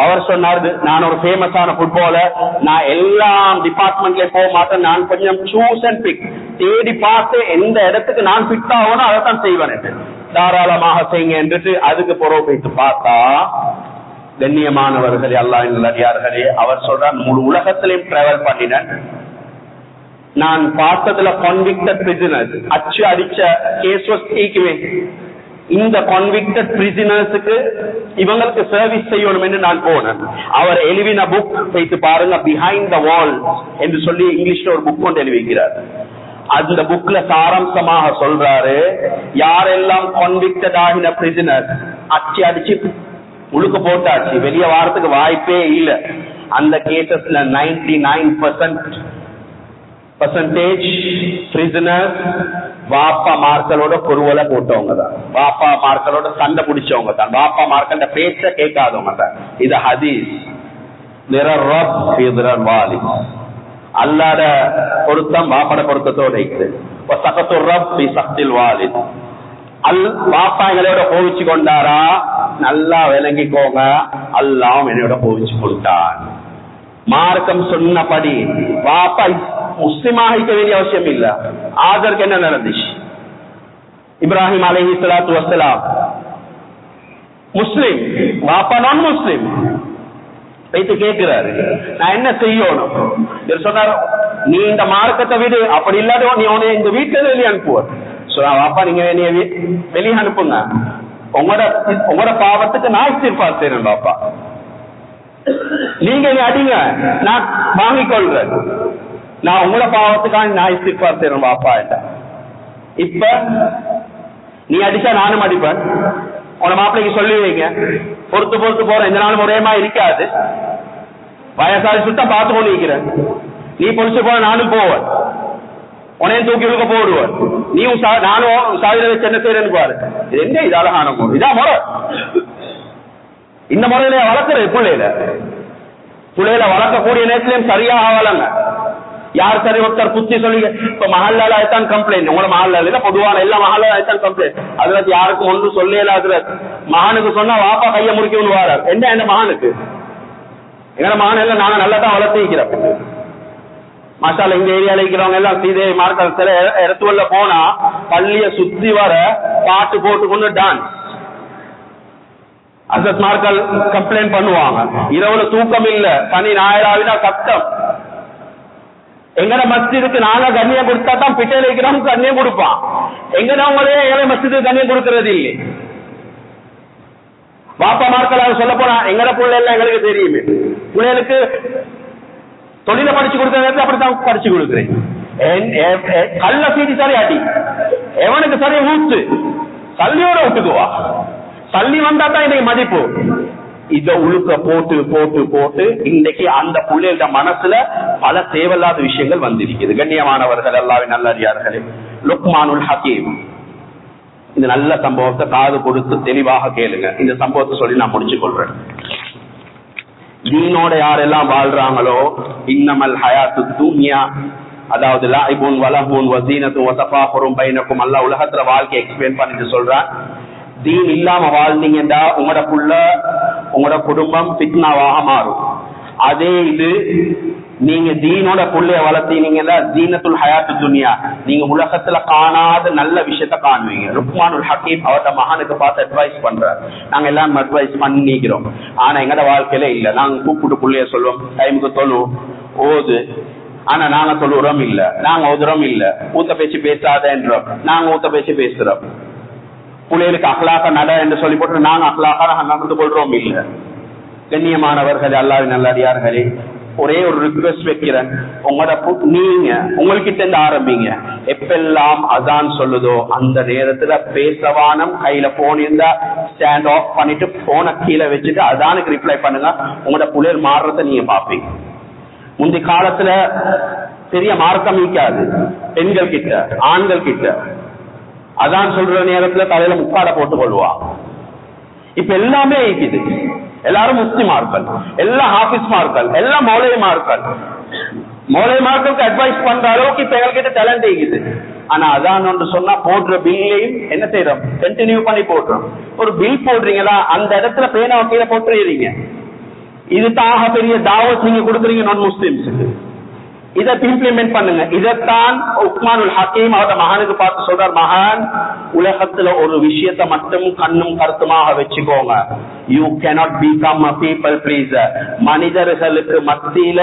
அவர் சொன்னாரு, நான் ஒரு ஃபேமஸான ஃபுட்பாலர், நான் எல்லா டிபார்ட்மெண்ட்லயும் போக மாட்டேன், நான் கொஞ்சம் சூஸ் அண்ட் பிக் தேடி பார்த்து எந்த இடத்துக்கு நான் ஃபிட் ஆகணும் அதை தான் செய்வேன், தாராளமாக செய்யுங்க என்று. அதுக்கு புறவு போயிட்டு பார்த்தா, கண்ணியமானவர்களே, அல்லாஹ்வின் நல்லடியார்களே, அவர் சொல்றார், முழு உலகத்திலையும் டிராவல் பண்ணினேன், நான் பார்த்ததுல கான்விக்டட் பிரிசனர்ஸ், அச்சு அடிச்ச கேஸ் ஈக்குவே, இந்த கான்விக்டட் பிரிசனர்ஸுக்கு இவங்களுக்கு சர்வீஸ் செய்யணும் என்று நான் போனேன். அவர் எழுதின புக் வைத்து பாருங்க, பிஹைண்ட் த வால் என்று சொல்லி இங்கிலீஷ்ல ஒரு புக் கொண்டு எழுதிக்கிறார். அந்த புக்ல சாராம்சமாக சொல்றாரு, யாரெல்லாம் கான்விக்டட் ஆகின பிரிசனர், அச்சு அடிச்சு முழுக்க போட்டாச்சு, வெளியே வாரத்துக்கு வாய்ப்பே இல்லை, அந்த கேசஸ்ல 99% பிரிசனர்ஸ் வாப்பா மார்களோட பொருவலை போட்டவங்க தான், வாப்பா மார்களோட சண்டை பிடிச்சவங்க தான், வாப்பா மார்கள பேச்ச கேட்காதவங்க தான். இது ஹதீஸ். அல்லாத பொருத்தம் வாப்பட பொருத்தத்தோட இருக்குது. வாப்பா எங்களோட கோவிச்சு கொண்டாரா, நல்லா விளங்கிக்கோங்க, அல்லாஹ் என்னோட கோவிச்சு கொடுத்தான். மார்க்கம் சொன்னபடி வாப்பா முஸ்லிமாக இருக்க வேண்டிய அவசியம் இல்ல. ஆதருக்கு என்ன நடந்துச்சு, இப்ராஹிம் அலைஹிஸ்ஸலாத்து வஸ்ஸலாம் முஸ்லிம், வாப்பா நான் முஸ்லிம். வைத்து கேட்கிறாரு, நான் என்ன செய்யணும்? சொன்னார், நீ இந்த மார்க்கத்தை விடு, அப்படி இல்லாத நீ உன்னை இந்த வீட்டுல வெளியே அனுப்புவார். வாப்பா நீங்க வெளியே அனுப்புங்க, உங்களோட பாவத்துக்கு நான் இஸ்திக்ஃபார் செய்றேன் பாப்பா, நீங்க அடிங்க, நான் வாங்கிக் கொள்றேன், நான் உங்களோட பாவத்துக்காக நான் இஸ்திக்ஃபார் செய்றேன் பாப்பா. இப்ப நீ அடிச்சா நானும் அடிப்பேன், உன மாப்பிள்ளைக்கு சொல்லி வைங்க, பொறுத்து பொறுத்து போறேன், இந்த நாளும் ஒரேமா இருக்காது, வயசாளி சுத்தம் பார்த்து கொண்டு இருக்கிறேன், நீ பொழிச்சு போற நானும் போவேன், உனையும் தூக்கி இழுக்க போடுவேன், நீயும் நானும் சாவில வச்சு என்ன செய்யறேன்னு பாரு. இது எங்க இது அழகான முறை, இதான் முறை. இந்த முறையில வளர்க்குறது பிள்ளையில வளர்க்கக்கூடிய நேரத்திலையும் சரியாக வளங்க. யார் சரி ஒருத்தர் புத்தி சொல்லி, இப்ப மஹல்லால ஆயிட்டான் கம்ப்ளைண்ட், உங்களோட மஹல்லால பொதுவான எல்லா மஹல்லால ஆயிட்டான் கம்ப்ளைண்ட், அதுல யாருக்கும் ஒன்றும் சொல்லல. அதுல மகனுக்கு சொன்னா வாப்பா கைய முடிக்கணும் வாரார், என்ன மகனுக்கு, எங்க மகன் எல்லாம் நாங்க நல்லா தான் வளர்த்து வைக்கிறோம். மசாலா இந்த ஏரியால இருக்கிறவங்க எல்லாம் சீதே மார்க்கல் சில இடத்துல போனா பள்ளிய சுத்தி வர பாட்டு போட்டுக்கொண்டு டான்ஸ், அசத் மார்க்கல் கம்ப்ளைண்ட் பண்ணுவாங்க, இரவுல தூக்கம் இல்ல, சனி ஞாயிறாவினா சத்தம். எங்கட மஸ்ஜிதுக்கு நாங்க கண்ணியம் கொடுத்தா தான் பிட்டையில இருக்கிறோம் கண்ணியம் கொடுப்பான், எங்கடவங்களே ஏழை மஸ்ஜிதுக்கு கண்ணியம் கொடுக்கறது இல்லை. வாப்பா மார்க்கல் சொல்ல போனா எங்கட பிள்ளை எல்லாம் எங்களுக்கு தெரியுமே, பிள்ளைகளுக்கு தொழில படிச்சு கொடுத்த நேரத்தில் அப்படித்தான் படிச்சு கொடுக்குறேன். கல்ல சீடி சரி அடி, எவனுக்கு சரி ஊத்து, சல்லியோட விட்டுக்குவா, சல்லி வந்தா தான் இன்னைக்கு மதிப்பு. இத உழுக்க போட்டு போட்டு போட்டு இன்னைக்கு அந்த பிள்ளைகள மனசுல பல தேவையில்லாத விஷயங்கள் வந்திருக்குது. கண்ணியமானவர்கள், அல்லாஹ்வின் நல்லடியார்களே, லுக்மானுல் ஹக்கீம் இந்த நல்ல சம்பவத்தை காது கொடுத்து தெளிவாக கேளுங்க. இந்த சம்பவத்தை சொல்லி நான் முடிச்சு கொள்றேன். தீனோட யாரெல்லாம் வாழ்றாங்களோ, இன்னமல் ஹயாத்து துன்யா, அதாவது லாயிபுன் வலஹுன் வஸீனத்துன் வஸஃபாஹுரும் பைனக்கும், அல்லாஹ் உலகத்துல வாழ்க்கை எக்ஸ்பிளைன் பண்ணிட்டு சொல்றான். தீன் இல்லாம வாழ்ந்தீங்கன்னா உங்களோட புள்ள உங்களோட குடும்பம் ஃபித்னாவாக மாறும். அதே இது நீங்க தீனோட புள்ளைய வளர்த்தீங்கன்னா தீனத்துல் ஹயாத்து துன்யா, நீங்க உலகத்துல காணாத நல்ல விஷயத்த காணுவீங்க. லுக்மானுல் ஹக்கீம் அவர்கிட்ட மகனுக்கு பார்த்து அட்வைஸ் பண்றாரு. நாங்க எல்லாம் அட்வைஸ் பண்ணிக்கிறோம், ஆனா எங்கட வாழ்க்கையில இல்ல. நாங்க கூப்பிட்டு புள்ளைய சொல்லுவோம், டைமுக்கு தொழு ஓது, ஆனா நாங்க தொழுறோம் இல்ல, நாங்க ஓதுறோம் இல்ல, ஊத்த பேச்சு பேசாதன்றோம், நாங்க ஊத்த பேச்சு பேசுறோம். புள்ளைகளுக்கு அஹ்லாக நட என்று சொல்லி போட்டு நாங்க அஹ்லாக நடந்து கொள்றோம் இல்ல. கண்ணியமானவர்கள், அல்லாஹ்வின் நல்லடியார்களே, ஒரே ஒரு ரிக்வெஸ்ட் வைக்கிறேன், நீங்க உங்ககிட்ட இருந்து ஆரம்பிங்க. எப்பெல்லாம் அதான் சொல்லுதோ அந்த நேரத்துல பேசவானம், கையில போன் இருந்தா ஸ்டாண்ட் ஆஃப் பண்ணிட்டு போனை கீழே வச்சுட்டு அதானுக்கு ரிப்ளை பண்ணுங்க. உங்களோட புள்ளைகள் மாறுறத நீங்க பாப்பீங்க. முந்தைய காலத்துல பெரிய மார்க்கம் இருக்காது, பெண்கள் கிட்ட ஆண்கள் கிட்ட அதான் சொல்ற நேரத்துல தலையில முக்காட போட்டுக் கொள்வா. இப்ப எல்லாமே இருக்குது, எல்லாரும் முஸ்லிமார்கள், எல்லாம் ஹாஃபிஸ்மார்கள், எல்லாம் மௌலைமார்கள். மௌலைமார்களுக்கு அட்வைஸ் பண்ற அளவுக்கு இப்ப எங்ககிட்ட டேலண்ட் இருக்குது. ஆனா அதான் ஒன்று சொன்னா போடுற பில்லையும் என்ன செய்யறோம், கண்டினியூ பண்ணி போடுறோம். ஒரு பில் போடுறீங்களா, அந்த இடத்துல பேனா கீழே போட்டுறீங்க. இது தாக பெரிய தாவத் நீங்க கொடுக்குறீங்க நான் முஸ்லிம்ஸுக்கு. இதை இம்ப்ளிமெண்ட் பண்ணுங்க. இதைத்தான் லுக்மானுல் ஹக்கீம் அவரோட மகனுக்கு பார்த்து சொல்றார், மகன் உலகத்துல ஒரு விஷயத்தை மட்டும் கண்ணும் கருத்துமாக வச்சுக்கோங்க. You cannot become a people pleaser. மனிதர்களுக்கு மத்தியில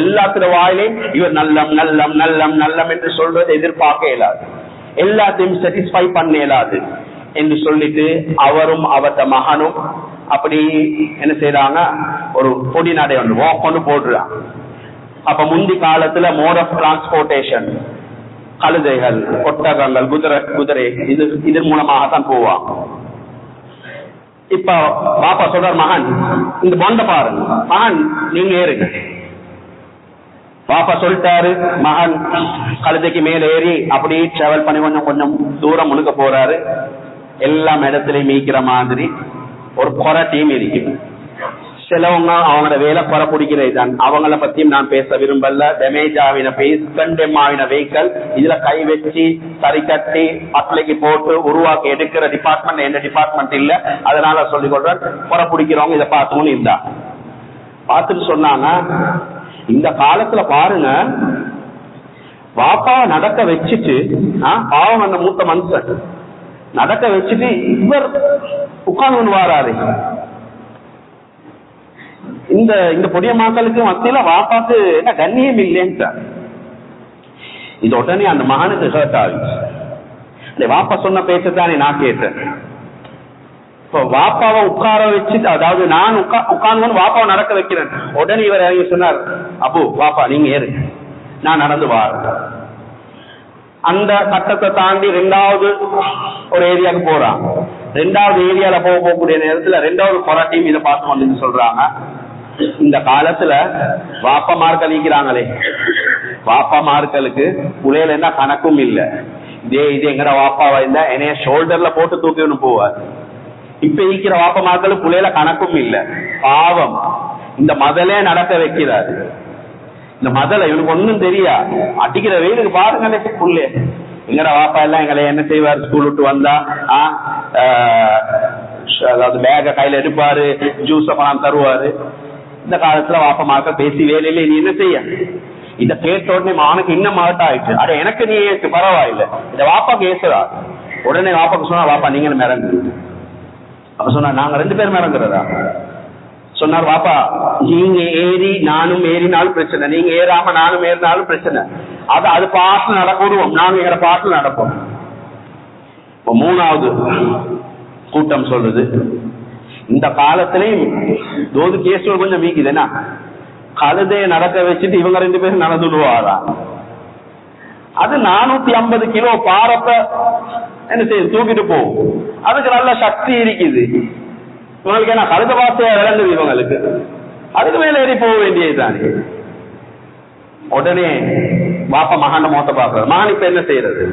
எல்லாத்துல வாயிலையும் இவர் நல்லம் நல்லம் நல்லம் நல்லம் என்று சொல்றதை எதிர்பார்க்க இயலாது, எல்லாத்தையும் சாட்டிஸ்ஃபை பண்ண இயலாது என்று சொல்லிட்டு அவரும் அவரோட மகனும் அப்படி என்ன செய்யறாங்க, ஒரு பொடி நடை ஒன்று கொண்டு போடுறாங்க. அப்ப முந்தி காலத்துல மோட் ஆஃப் டிரான்ஸ்போர்டேஷன் கழுதைகள், ஒட்டகங்கள், குதிரை இதன் மூலமாகத்தான் போவாங்க. இப்ப பாப்பா சொல்றார், மகன் இந்த பொண்ட பாருங்க, மகன் நீங்க ஏறுங்க. பாப்பா சொல்லிட்டாரு, மகன் கழுதைக்கு மேல ஏறி அப்படியே டிராவல் பண்ணி கொஞ்சம் கொஞ்சம் தூரம் முழுக்க போறாரு. எல்லா இடத்துலயும் மீக்கிற மாதிரி ஒரு குறை டீம் இருக்கு. சிலவங்க அவங்களோட வேலை குறை பிடிக்கிறது தான், அவங்கள பத்தியும் நான் பேச விரும்பல. டேமேஜ் ஆகின பேஸ், கண்டெம் ஆகின வெஹிக்கல், இதுல கை வச்சு சரி கட்டி பட்லைக்கு போட்டு உருவாக்கி எடுக்கிற டிபார்ட்மெண்ட் எந்த டிபார்ட்மெண்ட் இல்ல. அதனால சொல்லிக் கொள்றேன், குறை பிடிக்கிறவங்க இதை பார்த்துக்கணும். இருந்தா பார்த்துட்டு சொன்னாங்க, இந்த காலத்துல பாருங்க வாப்பாவை நடக்க வச்சுட்டு பாவம் அந்த மூத்த மனுஷன் நடக்க வச்சுட்டு இவர் உட்கார்ந்து வாராரு. இந்த பொடிய மக்களுக்கு மத்தியில வாப்பாக்கு என்ன கண்ணியம் இல்லைன்னு. இது உடனே அந்த மகனுக்கு ஹர்ட் ஆகுது. வாப்பா சொன்ன பேச்சத்தானே நான் கேட்டேன். இப்போ வாப்பாவை உட்கார வச்சுட்டு, அதாவது நான் உட்கார்ந்து வாப்பாவை நடக்க வைக்கிறேன். உடனே இவர் இறங்கி சொன்னார், அப்பு வாப்பா நீங்க ஏறு, நான் நடந்து வாரேன். அந்த கட்டத்தை தாண்டி 2வது ஒரு ஏரியாவுக்கு போறான். 2வது ஏரியால போகக்கூடிய நேரத்துல 2வது போராட்டியும் இதை பார்த்து வந்து சொல்றாங்க, இந்த காலத்துல வாப்பமார்கள் நீக்கிறாங்களே, வாப்பமார்களுக்கு புள்ளையில என்ன கணக்கும் இல்லை. இது எங்கட வாப்பாவா இருந்தா என்னைய ஷோல்டர்ல போட்டு தூக்கின்னு போவார். இப்ப இருக்கிற வாப்பமார்கள் புள்ளையில கணக்கும் இல்லை. பாவம் இந்த மதலே நடக்க வைக்கிறாரு. இந்த மதல இவனுக்கு ஒன்னும் தெரியா, அடிக்கிற வெயிலுக்கு பாருங்களே புள்ளே. எங்கட வாப்பா எல்லாம் எங்களை என்ன செய்வார், ஸ்கூல் விட்டு வந்தா அதாவது பேக கையில எடுப்பாரு, ஜூஸ பணம் தருவாரு. இந்த காலத்துல வாப்பமாக்க பேசி வேலையில நீ என்ன செய்ய, இத கேட்ட உடனே அவனுக்கு இன்னும் மாவட்டம் ஆயிடுச்சு. அட எனக்கு நீ ஏசு பரவாயில்ல, இந்த வாப்பாக்கு ஏசுறா. உடனே வாப்பாக்கு சொன்னா, வாப்பா நீங்க மிரங்கு. அப்ப சொன்னா, நாங்க 2 பேரும் மிரங்குறதா? சொன்னார், வாப்பா நீங்க ஏறி நானும் ஏறினாலும் பிரச்சனை, நீங்க ஏறாம நானும் ஏறினாலும் பிரச்சனை. அது பாட்டு நடக்கூடுவோம், நாங்க எங்க பாட்டு நடப்போம். 3வது கூட்டம் சொல்றது, இந்த காலத்திலையும் தோது கேசுகள் கொஞ்சம் வீக்குதுன்னா, கழுதையை நடக்க வச்சுட்டு இவங்க 2 பேரும் நடந்துடுவாரா? அது 450 கிலோ பாரத்தை என்ன செய்ய தூக்கிட்டு போகும். அதுக்கு நல்ல சக்தி இருக்குது. இவங்களுக்கு என்ன கழுத பாசையா இழங்குது இவங்களுக்கு, அதுக்கு மேல ஏறி போக வேண்டியதுதானே. உடனே வாப்பா மகான மோத்த பாக்குறாரு. மகான் இப்ப என்ன செய்யறது?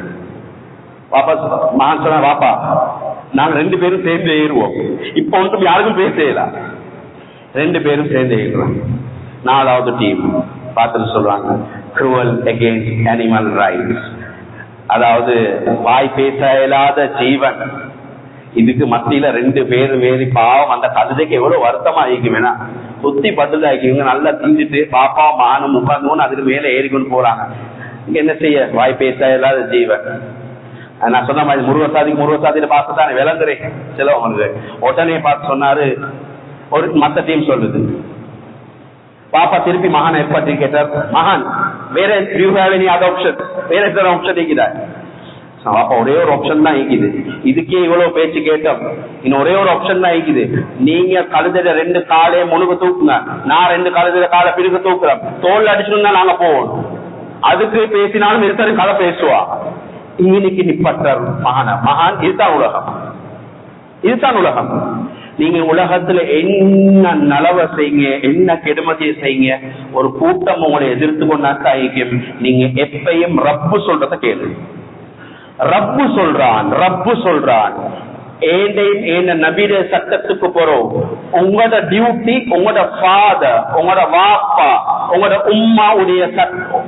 வாப்பா மகான் சொன்னா, வாப்பா நாங்க 2 பேரும் சேர்ந்து ஏறுவோம். இப்ப ஒன்றும் யாருக்கும் பேசலாம், 2 பேரும் சேர்ந்து ஏறுறோம். 4வது டீம் பார்த்துட்டு சொல்றாங்க, cruel against animal rights, அதாவது வாய் பேச இயலாத ஜீவன். இதுக்கு மத்தியில 2 பேரும் வேறு பாவம். அந்த கழுதைக்கு எவ்வளவு வருத்தமா ஆகிக்குமேனா, சுத்தி பட்டுதாக்கி இவங்க நல்லா தீஞ்சிட்டு பாப்பா மானம் உட்கார்ந்து அதுக்கு மேல ஏறிக்கொண்டு போறாங்க. இங்க என்ன செய்ய, வாய் பேச இயலாத ஜீவன். நான் சொன்ன மாதிரி முருகசாதியில பார்த்துதானே விளங்குறேன் சிலவங்களுக்கு. உடனே பார்த்து சொன்னாரு, ஒரு மத்த டீம் சொல்லுது, பாப்பா திருப்பி மகான் எப்படி கேட்டார், மகான் வேற ஆப்ஷன், வேற எத்தனை ஆப்ஷன் இருக்கிறார்? பாப்பா ஒரே ஒரு ஆப்ஷன் தான் இருக்குது, இதுக்கே இவ்வளவு பேச்சு கேட்டோம், இன்னும் ஒரே ஒரு ஆப்ஷன் தான் இருக்குது. நீங்க கழுதையில 2 காலையை முழுக்க தூக்குங்க, நான் 2 கழுதையில காலை பிரிக்க தூக்குறேன், தோல் அடிச்சுட்டு நாங்க போவோம். அதுக்கு பேசினாலும் இருக்காரு கதை பேசுவா. இன்னைக்கு நிப்பட்டார் மகான். இதுதான் உலகம், இதுதான் உலகம். நீங்க உலகத்துல என்ன நலவை செய்யுங்க, என்ன கெடுமதியை செய்யுங்க, ஒரு கூட்டம் உங்களை எதிர்த்து கொண்டாக்கும். நீங்க எப்பயும் ரப்பு சொல்றத கேளு. ரப்பு சொல்றான் ஏன் நபிய சட்டத்துக்கு போறோம். உங்களோட டியூட்டி, உங்களோட ஃபாதர், உங்களோட வாப்பா, உங்களோட உம்மாவுடைய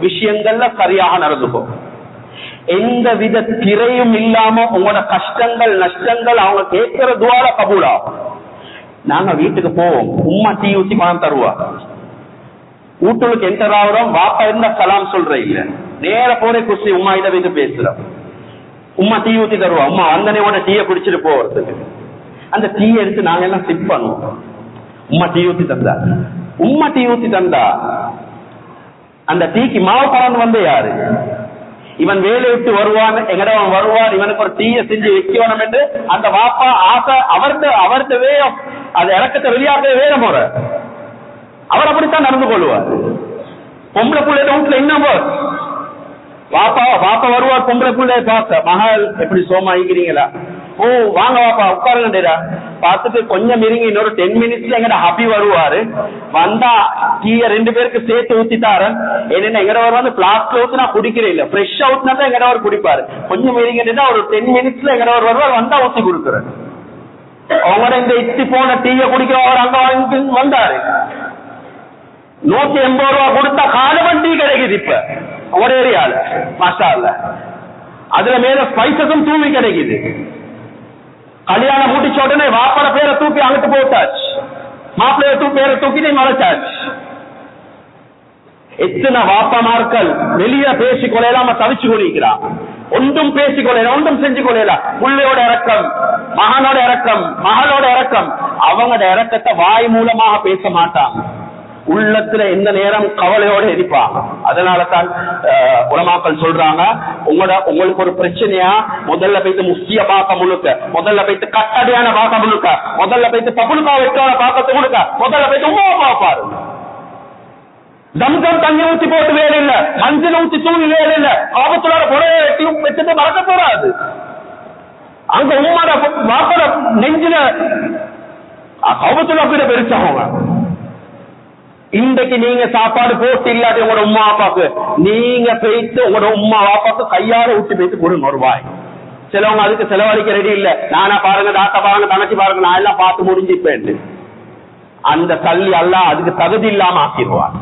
விஷயங்கள்ல சரியாக நடந்துக்கும். எந்த வித திரையும் இல்லாம உங்களோட கஷ்டங்கள் நஷ்டங்கள் அவங்க கேட்கிற துவால கபூலாகும். நாங்க வீட்டுக்கு போவோம், உம்மா டீ ஊத்தி பணம் தருவா. வீட்டுக்கு என்டர் ஆகுறோம், வாப்பா இருந்தா சலாம் சொல்ற இல்ல, நேர போறே குசி உம்மா இதை வைத்து பேசுறோம். உம்மா டீ ஊத்தி தருவா, உம்மா வந்தனையோட டீயை குடிச்சிட்டு போறதுக்கு. அந்த டீயை எடுத்து நாங்க எல்லாம் சிப் பண்ணுவோம். உம்மா டீ ஊத்தி தந்தா அந்த டீக்கு மாவு பணம் வந்து யாரு? இவன் வேலை விட்டு வருவான், எங்கடவன் வருவான், இவனுக்கு ஒரு டீயை செஞ்சு வைக்கணும் என்று அந்த வாப்பா ஆசை. அவர்த வே அது இறக்கத்தை வெளியாக வேற முறை. அவர் அப்படித்தான் நடந்து கொள்வார். பொம்பளை பிள்ளை வீட்டுல இன்னும் வாப்பா வருவார், பொம்பளை பிள்ளைய பார்த்த மகள் எப்படி சோமா ஆகிக்கிறீங்களா, ஓ வாங்க வாப்பா உட்காருங்கடா பார்த்துட்டு கொஞ்சம் இருங்க, இன்னொரு 10 மினிட்ஸ்ல எங்கட ஹாப்பி வருவாரு. வந்தா டீய 2 பேருக்கு சேர்த்து ஊத்திட்டாரன். என்னென்ன எங்கடவர் வந்து பிளாஸ்க்ல ஊத்து நான் குடிக்கிறேன் இல்ல, ஃப்ரெஷ்ஷா ஊத்தினா தான் எங்கடவர் குடிப்பாரு. கொஞ்சம் இருங்கன்னா ஒரு 10 மினிட்ஸ்ல எங்கடவர் வருவார், வந்தா ஊத்தி கொடுக்குறேன். அவங்களோட இந்த இத்தி போன டீய குடிக்கிறவர் அங்க வாங்கி வந்தாரு. 180 ரூபா கொடுத்தா காலவன் டீ கிடைக்குது இப்ப ஒரு ஏரியால, மாஷா அல்லாஹ். அதுல மேல ஸ்பைசஸும் தூவி கிடைக்குது. கல்யாணம் முடிச்ச உடனே வாப்பட பேரை தூக்கி அங்கிட்டு போட்டாச்சு, மாப்பிள்ளைய பேரை தூக்கி மறைச்சாச்சு. எத்தனை வாப்பமார்கள் வெளிய பேசிக்கொள்ளலாம தவிச்சு கொள்ளிக்கிறான். ஒன்றும் பேசிக்கொள்ள, ஒன்றும் செஞ்சு கொள்ளல. புள்ளையோட இறக்கம், மகனோட இறக்கம், மகளோட இறக்கம், அவங்களோட இறக்கத்தை வாய் மூலமாக பேச மாட்டாங்க. உள்ளத்துல எந்த நேரம் கவலையோட இருப்பாங்க. அதனாலதான் உலமாக்கள் சொல்றாங்க, உங்களுக்கு ஒரு பிரச்சனையா முதல்ல போயிட்டு முக்கிய பார்க்க முழுக்க, முதல்ல போயிட்டு கட்டடியான பார்க்க முழுக்க, முதல்ல போயிட்டு பப்புளுக்கா வெட்டோட பார்க்கறது முழுக்க, முதல்ல போயிட்டு உமா பார்ப்பாரு. தம்சம் தண்ணி ஊற்றி போட்டு வேலை இல்ல, மஞ்சள் ஊற்றி தூவி வேலை இல்ல, ஆபத்துள்ளார புறையும் வச்சுட்டு மறக்க போறாது. அங்க உமாட வாப்பட நெஞ்சில ஆபத்துள்ள கூட பெருசாங்க. இன்றைக்கு நீங்க சாப்பாடு போட்டு இல்லாத உங்களோட உமா வாப்பாக்கு நீங்க போயிட்டு உங்களோட உமா வாப்பாக்கு கையால ஊற்றி போயிட்டு கொடுங்க ஒரு வாய். சிலவங்க அதுக்கு செலவழிக்க ரெடி இல்ல, நானா பாருங்க, தாத்தா பாருங்க, தங்கச்சி பாருங்க, நான் எல்லாம் பார்த்து முடிஞ்சுப்பேன். அந்த தள்ளி எல்லாம் அதுக்கு தகுதி இல்லாம ஆக்கிடுவார்.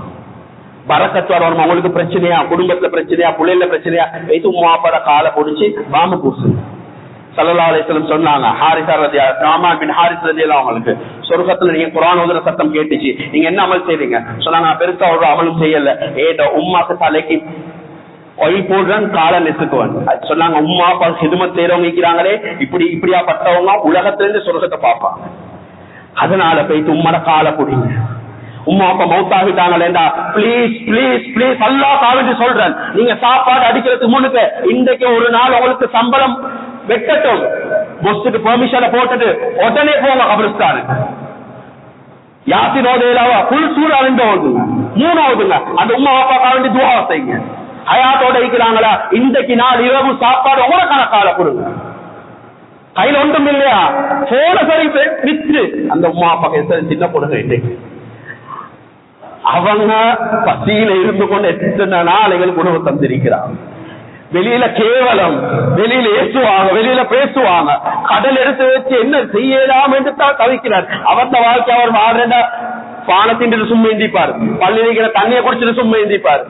பரக்கத்து வரணும். அவங்களுக்கு பிரச்சனையா, குடும்பத்துல பிரச்சனையா, பிள்ளைல பிரச்சனையா, வைத்து உமா வாப்பாட காலை பிடிச்சி பாம்பு பூசு. ஸல்லல்லாஹு அலைஹி வஸல்லம் சொன்னாங்க, ஹாரிஸா ரலியல்லாஹு நுஅமான் பின் ஹாரிஸ் ரலியல்லாஹு அவங்களுக்கு சொர்க்கத்துல நீங்க குர்ஆன் ஓதுற சத்தம் கேட்டுச்சு, நீங்க என்ன அமல் செய்றீங்க? சொன்னாங்க, நான் பெருசா ஒரு அமலும் செய்யல, ஏட உம்மாக்கு தலைக்கு ஒய் போடுறேன், காலை நெசுக்குவேன். சொன்னாங்க, உம்மா அப்பா ஹிதுமத் செய்யறவங்க இருக்கிறாங்களே, இப்படியா பட்டவங்க உலகத்துல இருந்து சொர்க்கத்தை பார்ப்பாங்க. அதனால போயிட்டு உம்மோட காலை பிடிங்க. உம்மா அப்பா மௌத்தாகிட்டாங்களேண்டா, பிளீஸ் பிளீஸ் பிளீஸ் அல்லாஹ் காவண்டி சொல்றேன், நீங்க சாப்பாடு அடிக்கிறதுக்கு முன்னுக்கு இன்றைக்கு ஒரு நாள் உங்களுக்கு சம்பளம் வெட்டட்டும், பொஸ்ஸுக்கு பெர்மிஷனை போட்டுட்டு உடனே போங்க கபிரிஸ்தானுக்கு. யாசின் ஓதையிலாவா புல் சூறா 2 ஓதுங்க, 3 ஓதுங்க. அந்த உம்மா அப்பா வேண்டி துஆ செய்யுங்க. ஹயாத்தோட இருக்கிறாங்களா, இன்றைக்கு நாள் இரவு சாப்பாடு உங்களோட கணக்கால கொடுங்க. கையில ஒன்றும் இல்லையா, போன சரி வித்து அந்த உம்மா அப்பா சின்ன கொடுங்க. இன்றைக்கு அவங்க பசியில இருந்து கொண்டு எத்தனை நாளைகள் உணவு தந்திருக்கிறாங்க. வெளியில கேவலம், வெளியில ஏசுவாங்க, வெளியில பேசுவாங்க, கடல் எடுத்து வச்சு என்ன செய்யலாம் என்று தான் தவிக்கிறார். அவர்த்த வாழ்க்கை அவர் வாழ்றா பானத்தின் சும்மா எந்திப்பார், பள்ளி இருக்கிற தண்ணியை குடிச்சிட்டு சும்மா எந்திப்பார்.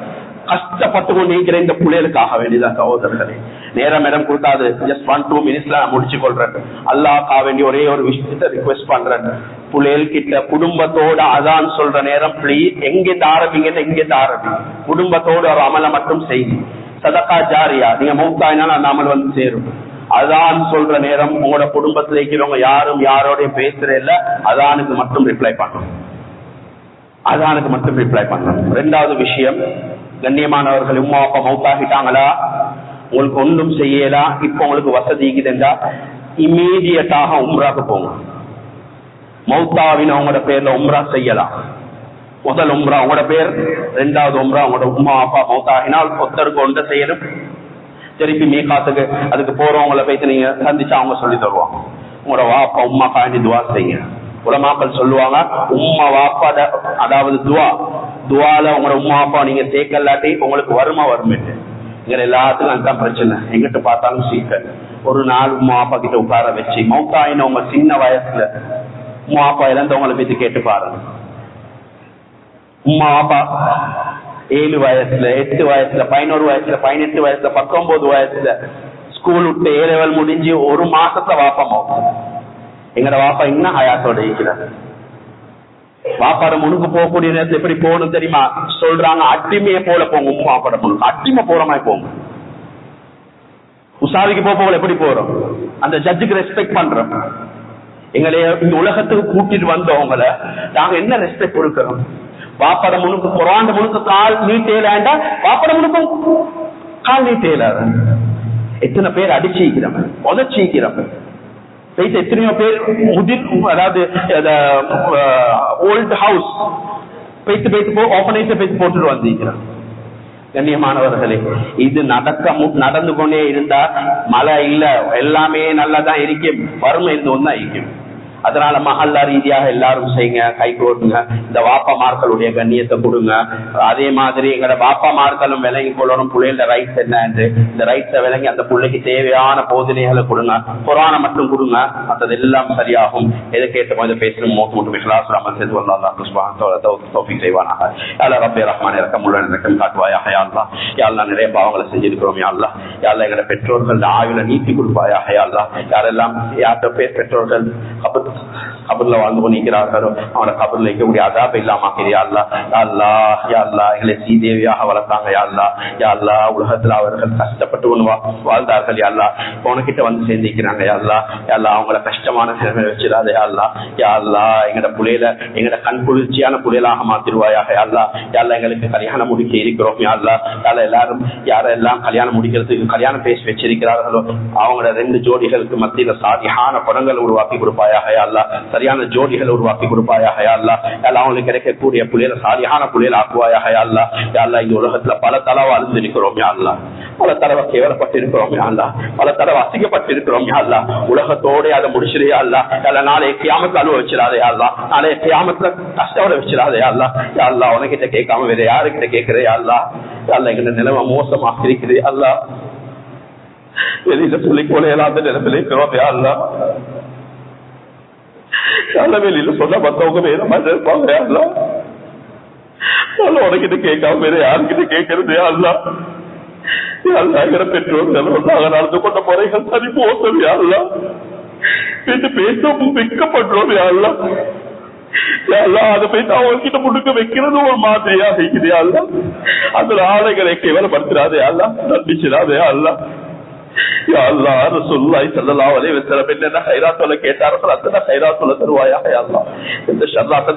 கஷ்டப்பட்டு கொண்டு இருக்கிற இந்த புள்ளைகளுக்காக வேண்டியதான் சகோதரர்களே. நேரம் இடம் கொடுத்தாது, ஜஸ்ட் 1-2 மினிட்ஸ்ல நான் முடிச்சு கொள்றேன். அல்லாஹ்க்காக வேண்டிய ஒரே ஒரு விஷயத்தை ரிக்வெஸ்ட் பண்றேன், புள்ளைகள் கிட்ட குடும்பத்தோட அதான் சொல்ற நேரம் ப்ளீஸ் எங்கிட்ட ஆரம்பிங்க, எங்கிட்ட ஆரம்பிங்க, குடும்பத்தோட ஒரு அமலை மட்டும் செய்யுங்க. சதகா ஜாரியா, நீங்க மௌத்தாயினாலும் அந்த அமல் வந்து சேரும். அதான் சொல்ற நேரம் உங்களோட குடும்பத்துல இருக்கிறவங்க யாரும் யாரோடைய பேசுற இல்ல, அதானுக்கு மட்டும் ரிப்ளை பண்ணணும், அதானுக்கு மட்டும் ரிப்ளை பண்ணணும். 2வது விஷயம், கண்ணியமானவர்கள், உம்மா அப்பா மௌத்தாகிட்டாங்களா, உங்களுக்கு ஒன்றும் செய்யலாம், இப்ப உங்களுக்கு வசதி இருக்குதுன்றா இம்மீடியட்டாக உம்ராக்கு போங்க. மௌத்தாவின் அவங்களோட பேர்ல உம்ரா செய்யலாம். முதல் உம்ரா உங்களோட பேர், 2வது உம்ரா உங்களோட உம்மா அப்பா மௌத்தாகினால் ஒருத்தருக்கு ஒன்றை செய்யணும். திருப்பி மீகாத்துக்கு அதுக்கு போறவங்களை போயிட்டு நீங்க சந்திச்சா அவங்க சொல்லி தருவாங்க, உங்களோட வாப்பா உம்மா காண்டி துவா செய்யுங்க. உலமாக்கள் சொல்லுவாங்க, உம்மா வாப்பா அதாவது துவால உங்களோட உம்மா அப்பா நீங்க சேர்க்கலாட்டி உங்களுக்கு வருமா வருமேட்டு. இங்க எல்லாத்துக்கும் அதுதான் பிரச்சனை. எங்கிட்ட பார்த்தாலும் சீக்கிரம் ஒரு நாள் உம்மா அப்பா கிட்ட உட்கார வச்சு, மௌத்தாயினவங்க சின்ன வயசுல உம்மா அப்பா இழந்தவங்களை பத்தி கேட்டு பாருங்க. உம்மா அப்பா 7 வயசுல 8 வயசுல 11 வயசுல 18 வயசுல 19 வயசுல ஸ்கூல் விட்டு A level முடிஞ்சு 1 மாசத்துல வாப்பா மௌத்தம். எங்கட வாப்பா இன்னும் ஹயாத்தோட இருக்கிறார். வாப்பாட முனுக்கு போகக்கூடிய நேரத்தில் எப்படி போகணும் தெரியுமா சொல்றாங்க, அட்டிமையை போல போங்க. உம்மா வாப்பாட முனுக்கு அட்டிமை போற மாதிரி போங்க. உசாவிக்கு போல எப்படி போறோம், அந்த ஜட்ஜுக்கு ரெஸ்பெக்ட் பண்றோம். எங்களைய இந்த உலகத்துக்கு கூட்டிட்டு வந்தவங்களை நாங்க என்ன ரெஸ்பெக்ட் கொடுக்கிறோம்? வாப்பட முனுக்கு குரான் முனுக்கு கால் நீட்டேலாண்டா வாப்பட முனுக்கும் கால் நீட்டேலாத. எத்தனை பேர் அடிச்சிக்கிறோம், உதச்சிக்கிறோம். எத்தனையோ பேர் முதிர், அதாவது ஓல்ட் ஹவுஸ் போட்டுட்டு வந்திருக்கிறான். கண்ணியமானவர்களே, இது நடந்து கொண்டே இருந்தா மழை இல்ல, எல்லாமே நல்லதான் இருக்கும், வறுமை இருந்து ஒன்னா இருக்கும். அதனால மஹல்லா ரீதியாக எல்லாரும் செய்யுங்க, கை கோட்டுங்க, இந்த வாப்பாமார்களுடைய கண்ணியத்தை கொடுங்க. அதே மாதிரி எங்களோட வாப்பாமார்களும் விளங்கி கொள்ளணும் பிள்ளைகளோட ரைட்ஸ் என்ன என்று. இந்த ரைட்ஸை விளங்கி அந்த பிள்ளைக்கு தேவையான போதனைகளை கொடுங்க, குர்ஆனை மட்டும் கொடுங்க, மற்றது எல்லாம் சரியாகும். எதை கேட்டு கொஞ்சம் பேசணும் மோட்டு விஹ்லாஸ் ரஹ்மத் செய்து அல்லாஹ் சுப்ஹானஹு வ தஆலா தௌஃபீக் செய்வானாக. யா அல்லாஹ் ரப்பே ரஹ்மானே ரஹீமுல் இரக்கம் காட்டுவாயாக. யா அல்லாஹ், யா அல்லாஹ் நிறைய பாவங்களை செஞ்சிருக்கிறோம். யா அல்லாஹ், யா அல்லாஹ் எங்களோட பெற்றோர்கள் ஆயுள நீட்டி கொடுப்பாயாக. யா அல்லாஹ், யாரெல்லாம் யார்கிட்ட பேர் பெற்றோர்கள் கபர்ல வாழ்ந்து கொண்டிருக்கிறார்களோ அவனை கபர்ல இருக்கக்கூடிய அதாப இல்லாமக்கிறியா அல்லா. அல்லா யா அல்லா எங்களை சீதேவியாக வளர்த்தாங்க யா அல்லா. யா அல்லா உலகத்துல அவர்கள் கஷ்டப்பட்டு வாழ்ந்தார்கள் யா அல்லா. உனக்கிட்ட வந்து சேர்ந்திருக்கிறாங்க யா அல்லா. யா அல்லா அவங்கள கஷ்டமான நிலைமை வச்சிடாதே யா அல்லா. யா அல்லா எங்கட புள்ளையில எங்கட கண் குளிர்ச்சியான புள்ளையிலாக மாத்திருவாயாக யா அல்லா. யா அல்லா எங்களுக்கு கல்யாணம் முடிக்க இருக்கிறோம் யா அல்லா. யா அல்லா எல்லாரும் யாரெல்லாம் கல்யாணம் முடிக்கிறதுக்கு கல்யாணம் பேசி வச்சிருக்கிறார்களோ அவங்களோட 2 ஜோடிகளுக்கு மத்தியில சாதியான படங்களை உருவாக்கி கொடுப்பாயாக யா அல்லா. சரியான ஜோடிகளை உருவாக்கி கொடுப்பாயாக யா அல்லா. எல்லாம் அவங்களுக்கு கிடைக்கக்கூடிய புள்ளையில சாதியான புள்ளையில ஆக்குவாயாக யா அல்லா. யா அல்லா இந்த உலகத்துல பல தடவை அழிந்திருக்கிறோம் யா அல்லா. பல தடவை கேவலப்பட்டிருக்கிறோம் யா அல்லா. பல தடவை அசிங்கப்பட்டிருக்கிறோம் யா அல்லா. உலகத்தோட அதை முடிச்சிரு யா அல்லா. நாளைய கியாமத்து அழுவ வச்சிடாதே யா அல்லா. நாளைய கியாமத்துல கஷ்டப்பட வச்சிடாதே யா அல்லா. யா அல்லா உனக்கிட்ட கேட்காம வேற யாருக்கிட்ட கேட்கிறே யா அல்லா. யா அல்லா எங்க நிலைமை மோசமாக இருக்குது யா அல்லா. வெளியில சொல்லிக் கொள்ள இயலாத நிலைமையில இருக்கிறோம் யா அல்லா. வெளியில சொன்ன மத்தவங்க வேற மாதிரி இருப்பாங்க யா அல்லா. உனக்கிட்ட கேட்காம வேற யாருக்கிட்ட கேட்கறது யா அல்லா. எங்கட பெற்றோர்கள் நாங்க நடந்து கொண்ட முறைகள் சரி போசம் யா அல்லா. பேச வைக்கப்படுறோம் யா அல்லா. அதை போய் அவங்ககிட்ட முடுக்க வைக்கிறது ஒரு மாதிரியா இருக்குது யா அல்லா. அந்த ஆலைகளை கேவலப்படுத்துறாதே யா அல்லா. நம்பிச்சிடாதே யா அல்லா. யா அல்லாஹ் ரசூலுல்லாஹி ஸல்லல்லாஹு அலைஹி வஸல்லம் என்ன கைராத்துல கேட்டார்கள் அத்தனை கைராத்துல தருவாயாக யா அல்லாஹ். இந்த ஷர்ராத்த